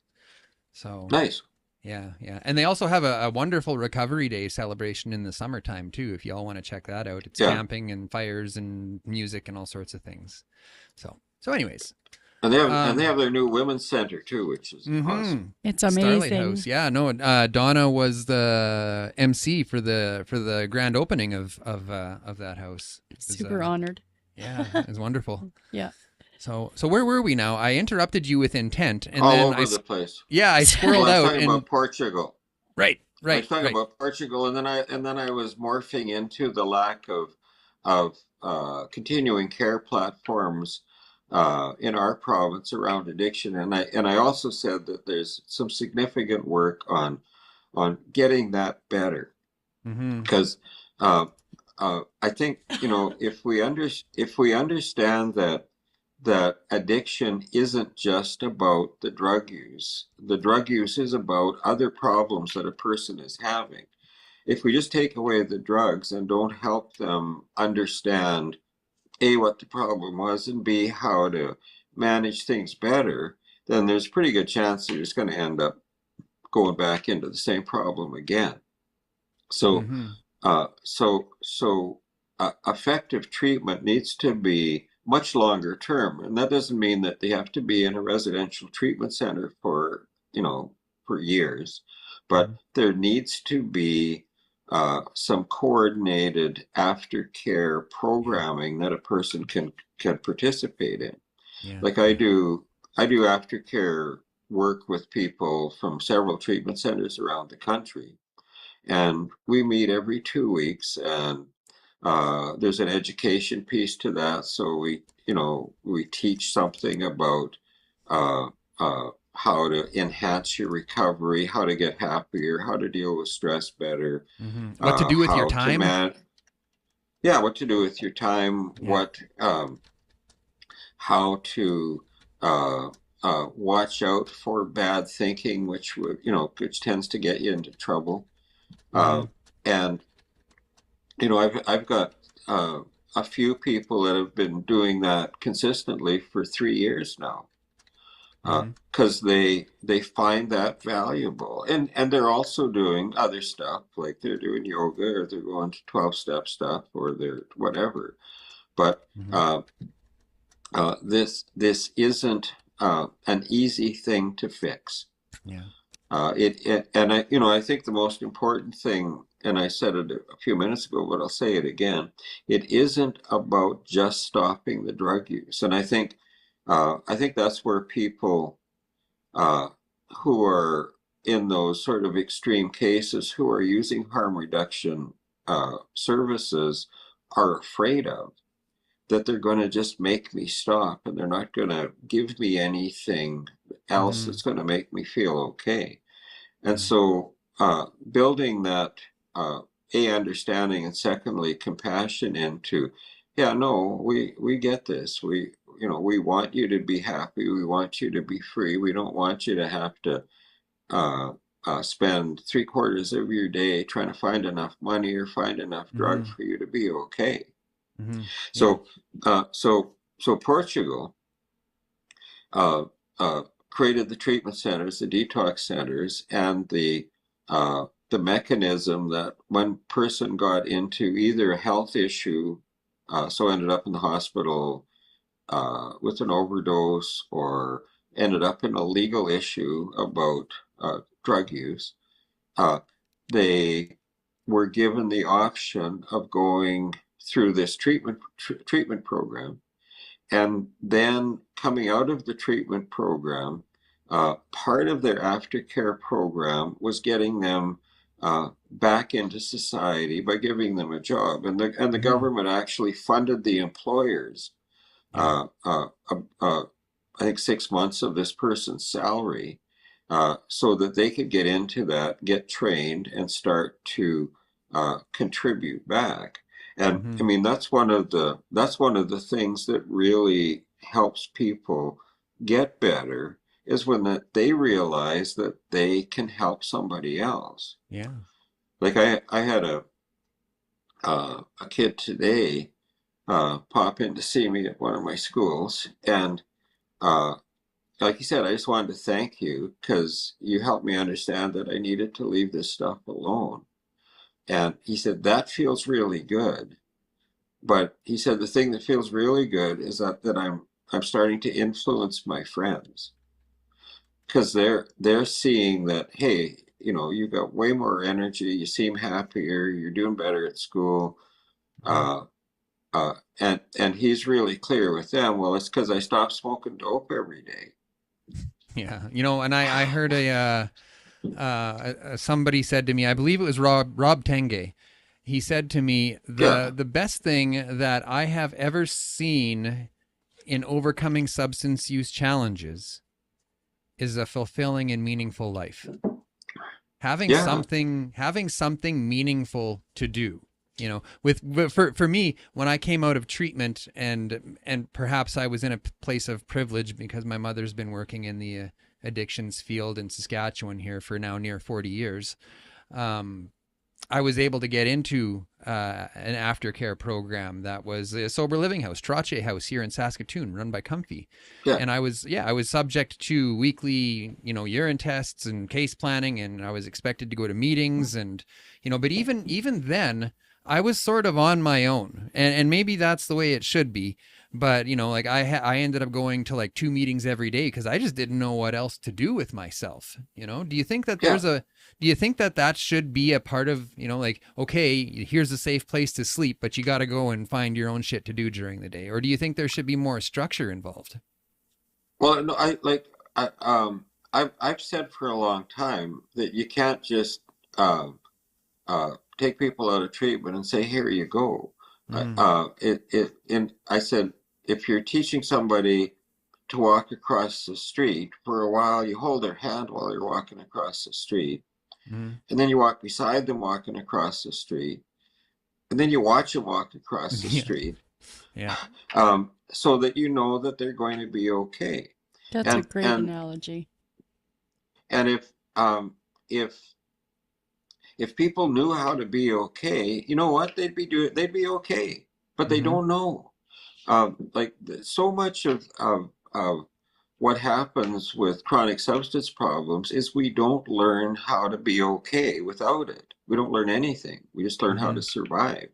So nice. yeah, and they also have a wonderful Recovery Day celebration in the summertime too. If y'all want to check that out, it's Yeah. camping and fires and music and all sorts of things. So anyways, And they have their new women's center too, which is awesome. It's Starlight amazing. House. Yeah, no. Donna was the MC for the grand opening of that house. It was, Super honored. Yeah, it was wonderful. Yeah. So where were we now? I interrupted you with intent, and All then over the place. yeah, I squirreled Well, I was out talking and about Portugal. right, I was talking about Portugal, and then I was morphing into the lack of continuing care platforms in our province around addiction, and I also said that there's some significant work on getting that better, because I think, if we understand that addiction isn't just about the drug use. The drug use is about other problems that a person is having. If we just take away the drugs and don't help them understand A, what the problem was, and B, how to manage things better, then there's a pretty good chance they're just going to end up going back into the same problem again. So, effective treatment needs to be much longer term, and that doesn't mean that they have to be in a residential treatment center for years, but there needs to be some coordinated aftercare programming that a person can participate in. Yeah. Like I do aftercare work with people from several treatment centers around the country, and we meet every 2 weeks, and there's an education piece to that. So we teach something about how to enhance your recovery, how to get happier, how to deal with stress better, what to do with your how to time. what to do with your time, how to watch out for bad thinking, which tends to get you into trouble. And I've got a few people that have been doing that consistently for 3 years now, because they find that valuable, and they're also doing other stuff, like they're doing yoga, or they're going to 12-step stuff, or they're whatever. But this isn't an easy thing to fix. Yeah. I think the most important thing, and I said it a few minutes ago, but I'll say it again, it isn't about just stopping the drug use. And I think that's where people who are in those sort of extreme cases, who are using harm reduction services, are afraid of, that they're going to just make me stop, and they're not going to give me anything else that's going to make me feel okay. And so building that understanding, and secondly compassion into, we get this, we want you to be happy, we want you to be free, we don't want you to have to spend 3/4 of your day trying to find enough money or find enough drugs for you to be okay. So Portugal created the treatment centers, the detox centers, and the mechanism that when person got into either a health issue, so ended up in the hospital with an overdose, or ended up in a legal issue about drug use, they were given the option of going through this treatment program, and then coming out of the treatment program, part of their aftercare program was getting them back into society by giving them a job, and the government actually funded the employers I think 6 months of this person's salary, so that they could get into that, get trained, and start to contribute back. And I mean, that's one of the things that really helps people get better, is when they realize that they can help somebody else. Yeah. Like I had a kid today pop in to see me at one of my schools, and like he said, I just wanted to thank you because you helped me understand that I needed to leave this stuff alone. And he said, that feels really good. But he said, the thing that feels really good is that I'm starting to influence my friends because they're seeing that, hey, you got way more energy, you seem happier, you're doing better at school. Uh, and he's really clear with them. Well, it's because I stopped smoking dope every day. Yeah, and I heard somebody said to me, I believe it was Rob Tenge. He said to me, Yeah, the best thing that I have ever seen in overcoming substance use challenges is a fulfilling and meaningful life. Having yeah, something meaningful to do. For me, when I came out of treatment, and perhaps I was in a place of privilege because my mother's been working in the addictions field in Saskatchewan here for now near 40 years. I was able to get into an aftercare program that was a sober living house, Trache House here in Saskatoon, run by Comfy. yeah, And I was subject to weekly, urine tests and case planning, and I was expected to go to meetings, and but even then, I was sort of on my own, and maybe that's the way it should be. But like I ended up going to like 2 meetings every day because I just didn't know what else to do with myself. Do you think that yeah. do you think that should be a part of, like, okay, here's a safe place to sleep, but you got to go and find your own shit to do during the day? Or do you think there should be more structure involved? Well, no, I've said for a long time that you can't just take people out of treatment and say, here you go. Mm, And I said, if you're teaching somebody to walk across the street, for a while you hold their hand while you're walking across the street, mm. and then you walk beside them walking across the street, and then you watch them walk across the Yeah. street, Yeah. so that you know that they're going to be okay. That's a And great and analogy. and if if people knew how to be okay, you know what they'd be okay, but they Mm-hmm. don't know. So much of what happens with chronic substance problems is we don't learn how to be okay without it. We don't learn anything. We just learn how Mm-hmm. to survive.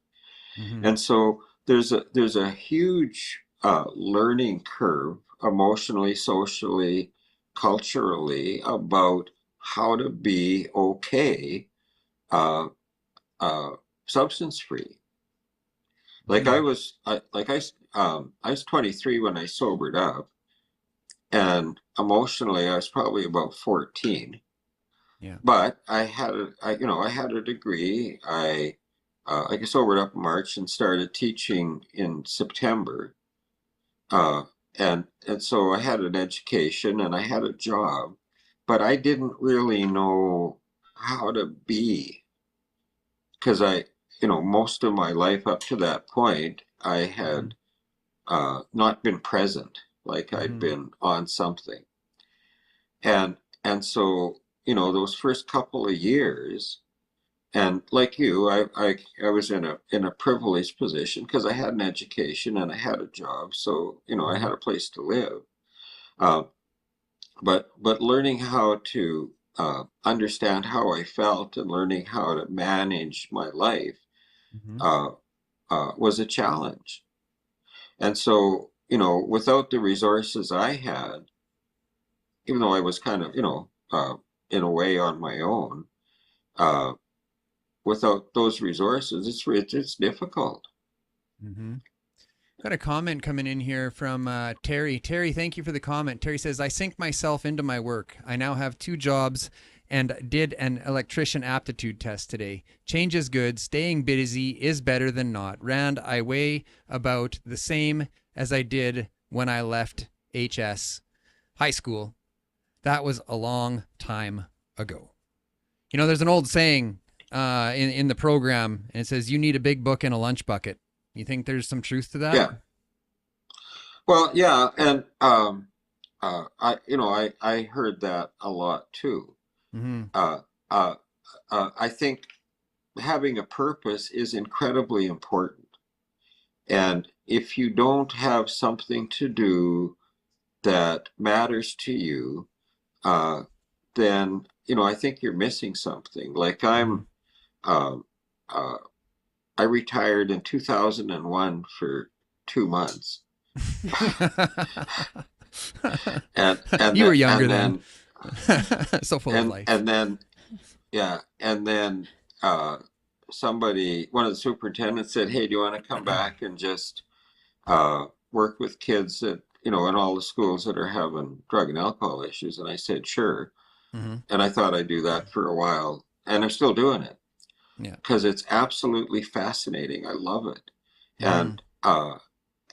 Mm-hmm. And so there's a huge learning curve emotionally, socially, culturally about how to be okay uh, uh, substance free. Like Mm-hmm. I was 23 when I sobered up, and emotionally I was probably about 14. Yeah. But I had a degree. I sobered up in March and started teaching in September. Uh, and so I had an education and I had a job, but I didn't really know how to be because most of my life up to that point, I Mm-hmm. had not been present, like I'd Mm-hmm. been on something. And so, those first couple of years, and like you, I was in a privileged position because I had an education and I had a job, so I Mm-hmm. had a place to live. Uh, but learning how to understand how I felt and learning how to manage my life Mm-hmm. uh, was a challenge. And so, without the resources I had, even though I was kind of, in a way on my own, uh, without those resources, it's difficult. Mm-hmm. Got a comment coming in here from Terry. Terry, thank you for the comment. Terry says, I sink myself into my work. I now have 2 jobs and did an electrician aptitude test today. Change is good. Staying busy is better than not. Rand, I weigh about the same as I did when I left HS high school. That was a long time ago. There's an old saying in the program, and it says, you need a big book and a lunch bucket. You think there's some truth to that? Yeah. Well, yeah, and I heard that a lot too. Mm-hmm. Uh, uh, I think having a purpose is incredibly important, and if you don't have something to do that matters to you, uh, then I think you're missing something. Like Mm-hmm. um, uh, I retired in 2001 for 2 months. and You were then, younger and then. then So full of life. and then yeah, and then somebody, one of the superintendents said, "Hey, do you want to come back and just work with kids that, in all the schools that are having drug and alcohol issues?" And I said, "Sure." Hmm. And I thought I'd do that for a while, and I'm still doing it Yeah. because it's absolutely fascinating. I love it, Hmm.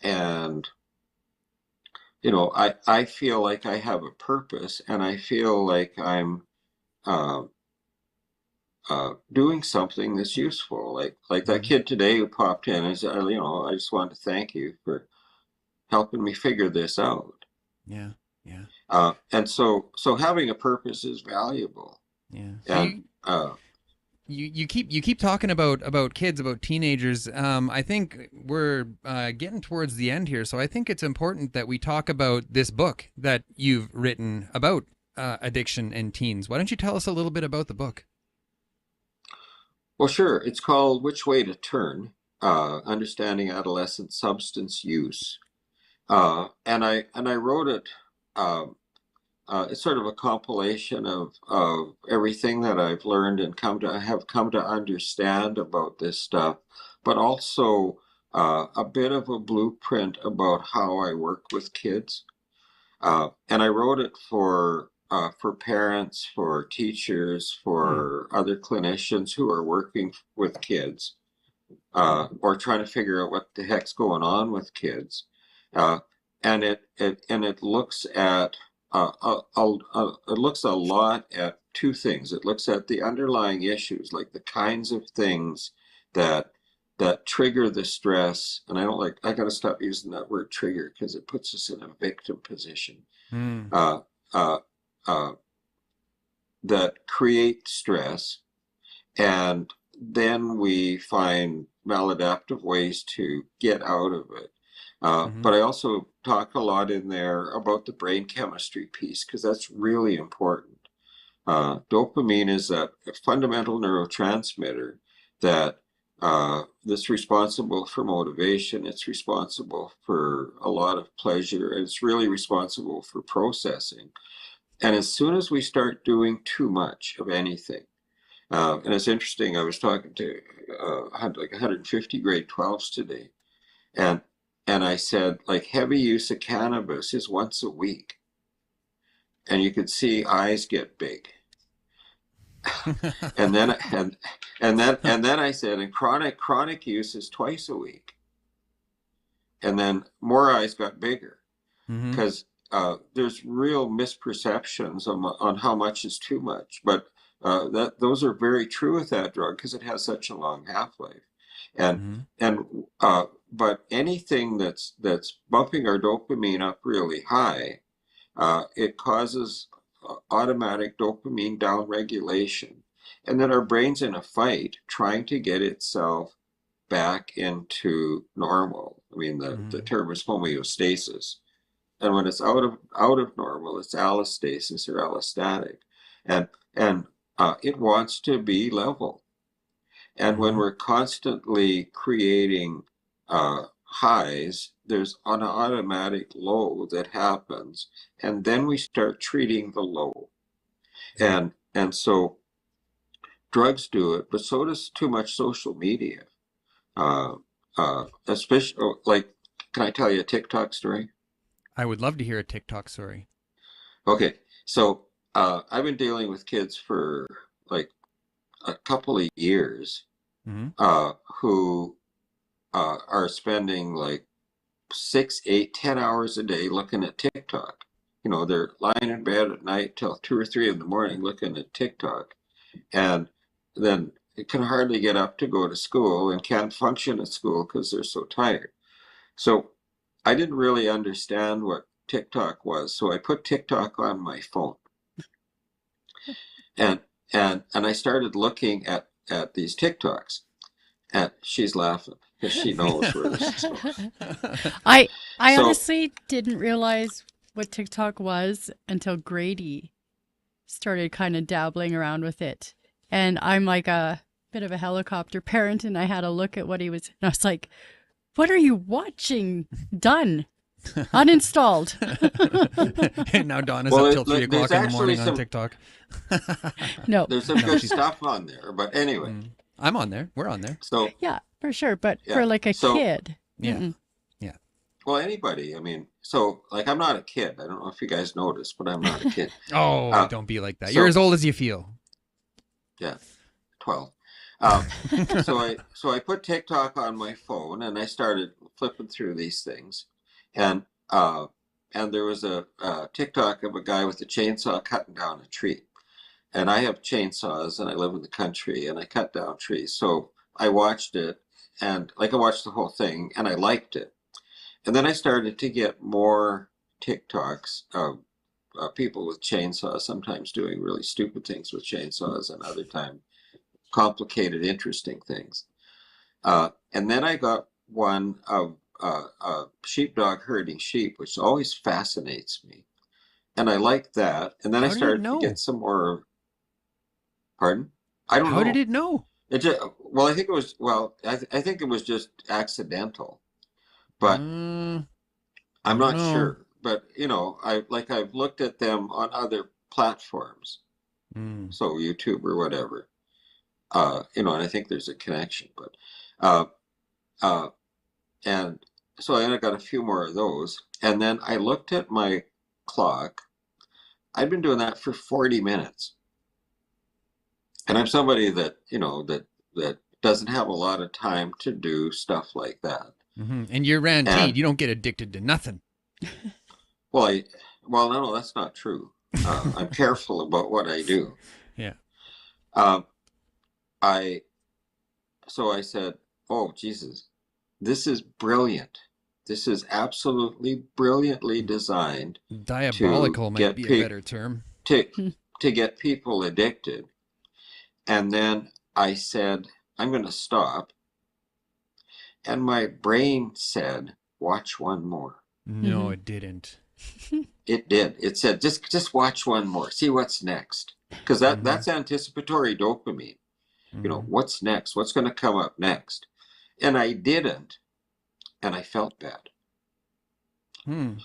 and I feel like I have a purpose, and I feel like I'm uh, doing something that's useful. Like that Hmm. kid today who popped in is, I just wanted to thank you for helping me figure this out. Yeah. Yeah. And so having a purpose is valuable. Yeah. So And you keep talking about kids, about teenagers. I think we're getting towards the end here, so I think it's important that we talk about this book that you've written about addiction and teens. Why don't you tell us a little bit about the book? well, sure, it's called Which Way to Turn: Understanding Adolescent Substance Use. And I wrote it. Um, it's sort of a compilation of everything that I've learned and come to understand about this stuff, but also a bit of a blueprint about how I work with kids. And I wrote it for parents, for teachers, Hmm. for other clinicians who are working with kids, or trying to figure out what the heck's going on with kids. Uh, and it looks at it looks a lot at two things. It looks at the underlying issues, like the kinds of things that trigger the stress. And I got to stop using that word trigger because it puts us in a victim position. Hmm. Uh, uh, uh, that create stress, and then we find maladaptive ways to get out of it. Hmm. But I also talk a lot in there about the brain chemistry piece because that's really important. Dopamine is that fundamental neurotransmitter that that's responsible for motivation. It's responsible for a lot of pleasure, and it's really responsible for processing. And as soon as we start doing too much of anything, and it's interesting, I was talking to had like 150 grade 12s today, and I said, like, heavy use of cannabis is once a week, and you could see eyes get big. And then and then I said, and chronic use is twice a week, and then more eyes got bigger Hmm. because there's real misperceptions on how much is too much, but that those are very true with that drug because it has such a long half-life. And Hmm. and but anything that's bumping our dopamine up really high, it causes automatic dopamine downregulation, and then our brain's in a fight trying to get itself back into normal. I mean, the Hmm. term is homeostasis. And when it's out of normal, it's allostasis or allostatic, and it wants to be level. And when Hmm. we're constantly creating highs, there's an automatic low that happens, and then we start treating the low. Yeah. And so drugs do it, but so does too much social media. Uh, Especially like, can I tell you a TikTok story? I would love to hear a TikTok story. Okay, so I've been dealing with kids for like a couple of years, Hmm. who are spending like 6, 8, 10 hours a day looking at TikTok. They're lying in bed at night till 2 or 3 in the morning looking at TikTok, and then they can hardly get up to go to school and can't function at school because they're so tired. So I didn't really understand what TikTok was, so I put TikTok on my phone, and I started looking at these TikToks, and she's laughing because she knows where this is going. I I So honestly didn't realize what TikTok was until Grady started kind of dabbling around with it. And I'm like a bit of a helicopter parent, and I had a look at what he was, and I was like, "What are you watching? Done." Uninstalled. And now Donna's Well, up till 3 there's o'clock in the actually morning on TikTok. No. there's some good stuff on there. But anyway, I'm on there. We're on there. so Yeah, for sure. But Yeah. for like a So- kid. Yeah. mm-mm. Yeah. well, anybody. I mean, so like I'm not a kid. I don't know if you guys noticed, but I'm not a kid. Oh, don't be like that. so- You're as old as you feel. Yeah, 12. So I put TikTok on my phone and I started flipping through these things, and there was a TikTok of a guy with a chainsaw cutting down a tree, and I have chainsaws and I live in the country and I cut down trees, so I watched it, and like I watched the whole thing and I liked it, and then I started to get more TikToks of people with chainsaws, sometimes doing really stupid things with chainsaws and other times complicated, interesting things. And then I got one of a sheepdog herding sheep, which always fascinates me. And I liked that. And then How I did it started know? to get some more. Pardon? I don't know. How did it know? It just, well, I think it was, I think it was just accidental. But I'm not know. sure. But, I've looked at them on other platforms. So YouTube or whatever. And I think there's a connection, but, and so I got a few more of those. And then I looked at my clock. I'd been doing that for 40 minutes. And I'm somebody that, that doesn't have a lot of time to do stuff like that. And you're ranted. You don't get addicted to nothing. Well, no, that's not true. I'm careful about what I do. Yeah. So I said, oh, Jesus, this is brilliant. This is absolutely brilliantly designed. Diabolical might be a better term. To get people addicted. And then I said, I'm going to stop. And my brain said, watch one more. No, it didn't. It did. It said, just watch one more. See what's next. Because that's anticipatory dopamine. What's next? What's going to come up next? And I didn't. And I felt bad.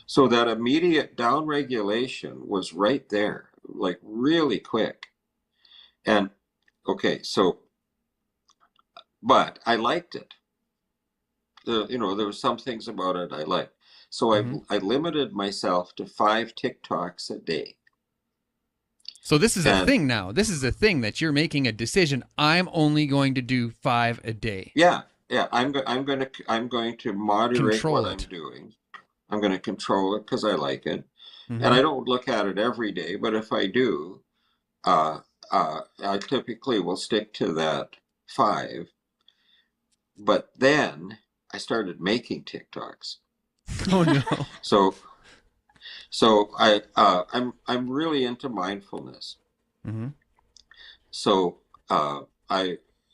So that immediate downregulation was right there, like really quick. And okay, but I liked it. There were some things about it I liked. So I limited myself to 5 TikToks a day. So this is a thing now. This is a thing that you're making a decision. I'm only going to do 5 a day. Yeah. I'm going to moderate what I'm doing. I'm going to control it because I like it, and I don't look at it every day. But if I do, I typically will stick to that 5. But then I started making TikToks. Oh no! So I'm really into mindfulness. So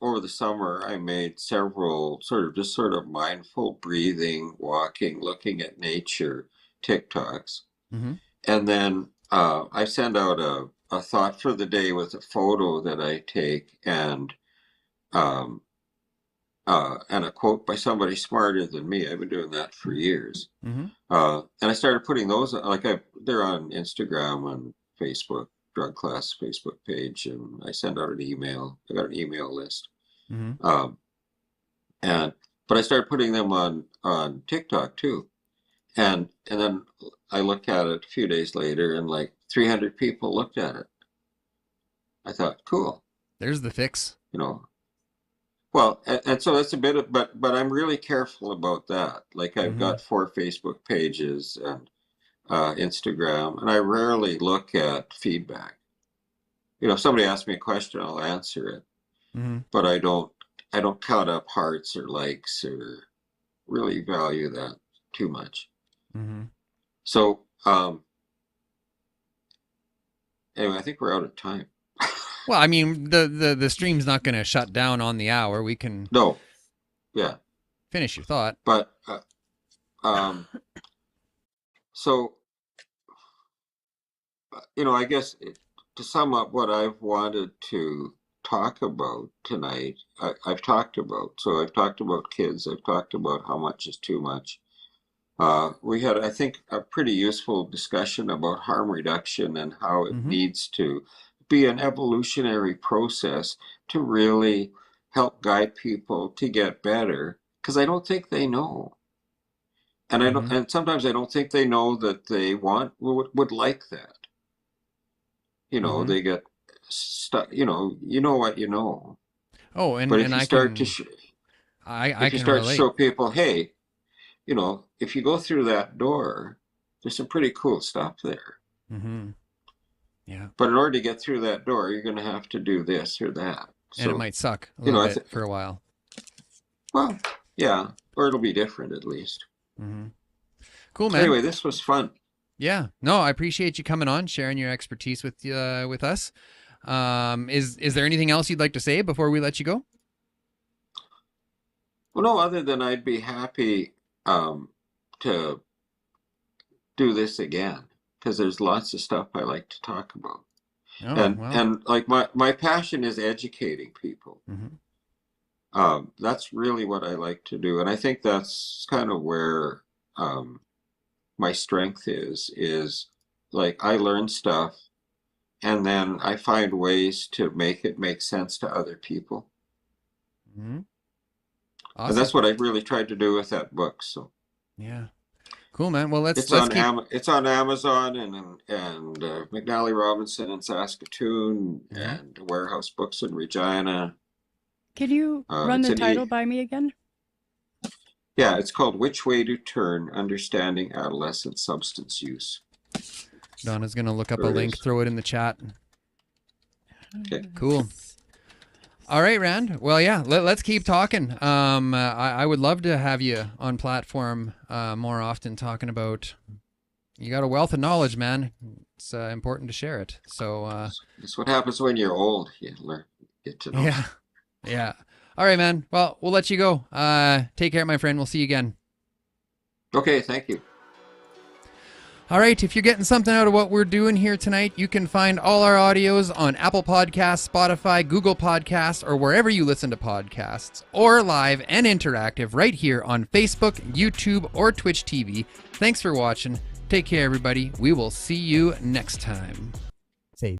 over the summer I made several sort of mindful breathing, walking, looking at nature TikToks, and then I send out a thought for the day with a photo that I take and a quote by somebody smarter than me. I've been doing that for years. And I started putting those, they're on Instagram and Facebook, Drug Class Facebook page, and I send out an email. I got an email list. But I started putting them on TikTok too. And then I looked at it a few days later and like 300 people looked at it. I thought, cool. There's the fix. Well, and so that's a bit of, but I'm really careful about that. Like I've got 4 Facebook pages and Instagram, and I rarely look at feedback. If somebody asks me a question, I'll answer it. But I don't count up hearts or likes or really value that too much. So anyway, I think we're out of time. Well, I mean, the stream's not going to shut down on the hour. We can finish your thought. But so I guess to sum up what I've wanted to talk about tonight, I've talked about. So I've talked about kids. I've talked about how much is too much. We had, I think, a pretty useful discussion about harm reduction and how it needs to be an evolutionary process to really help guide people to get better. Because I don't think they know, and I don't, and sometimes I don't think they know that they would like that. They get stuck. You know what you know. Oh, But if and you I start can, to I if you can start to relate. show people, hey, if you go through that door, there's some pretty cool stuff there. Mm-hmm. Yeah. But in order to get through that door, you're going to have to do this or that. And it So, might suck a you know, little I bit for a while. well, yeah, or it'll be different at least. Mm-hmm. Cool, man. Anyway, this was fun. Yeah. No, I appreciate you coming on, sharing your expertise with us. Is there anything else you'd like to say before we let you go? Well, no, other than I'd be happy to do this again because there's lots of stuff I like to talk about. Oh, and wow. and like my passion is educating people. That's really what I like to do, and I think that's kind of where my strength is like I learn stuff and then I find ways to make it make sense to other people. Awesome. And that's what I really tried to do with that book. So yeah, cool, man. Well, let's it's keep. It's on Amazon and McNally Robinson in Saskatoon and Warehouse Books in Regina. Can you run the title by me again? Yeah, it's called Which Way to Turn: Understanding Adolescent Substance Use. Donna's gonna look up a link, throw it in the chat. Okay. Cool. All right, Rand. Well, yeah, let's keep talking. I would love to have you on platform more often, talking about. You got a wealth of knowledge, man. It's important to share it. So that's what happens when you're old. You get to know. Yeah, yeah. All right, man. Well, we'll let you go. Take care, my friend. We'll see you again. Okay, thank you. All right, if you're getting something out of what we're doing here tonight, you can find all our audios on Apple Podcasts, Spotify, Google Podcasts, or wherever you listen to podcasts, or live and interactive right here on Facebook, YouTube, or Twitch TV. Thanks for watching. Take care, everybody. We will see you next time.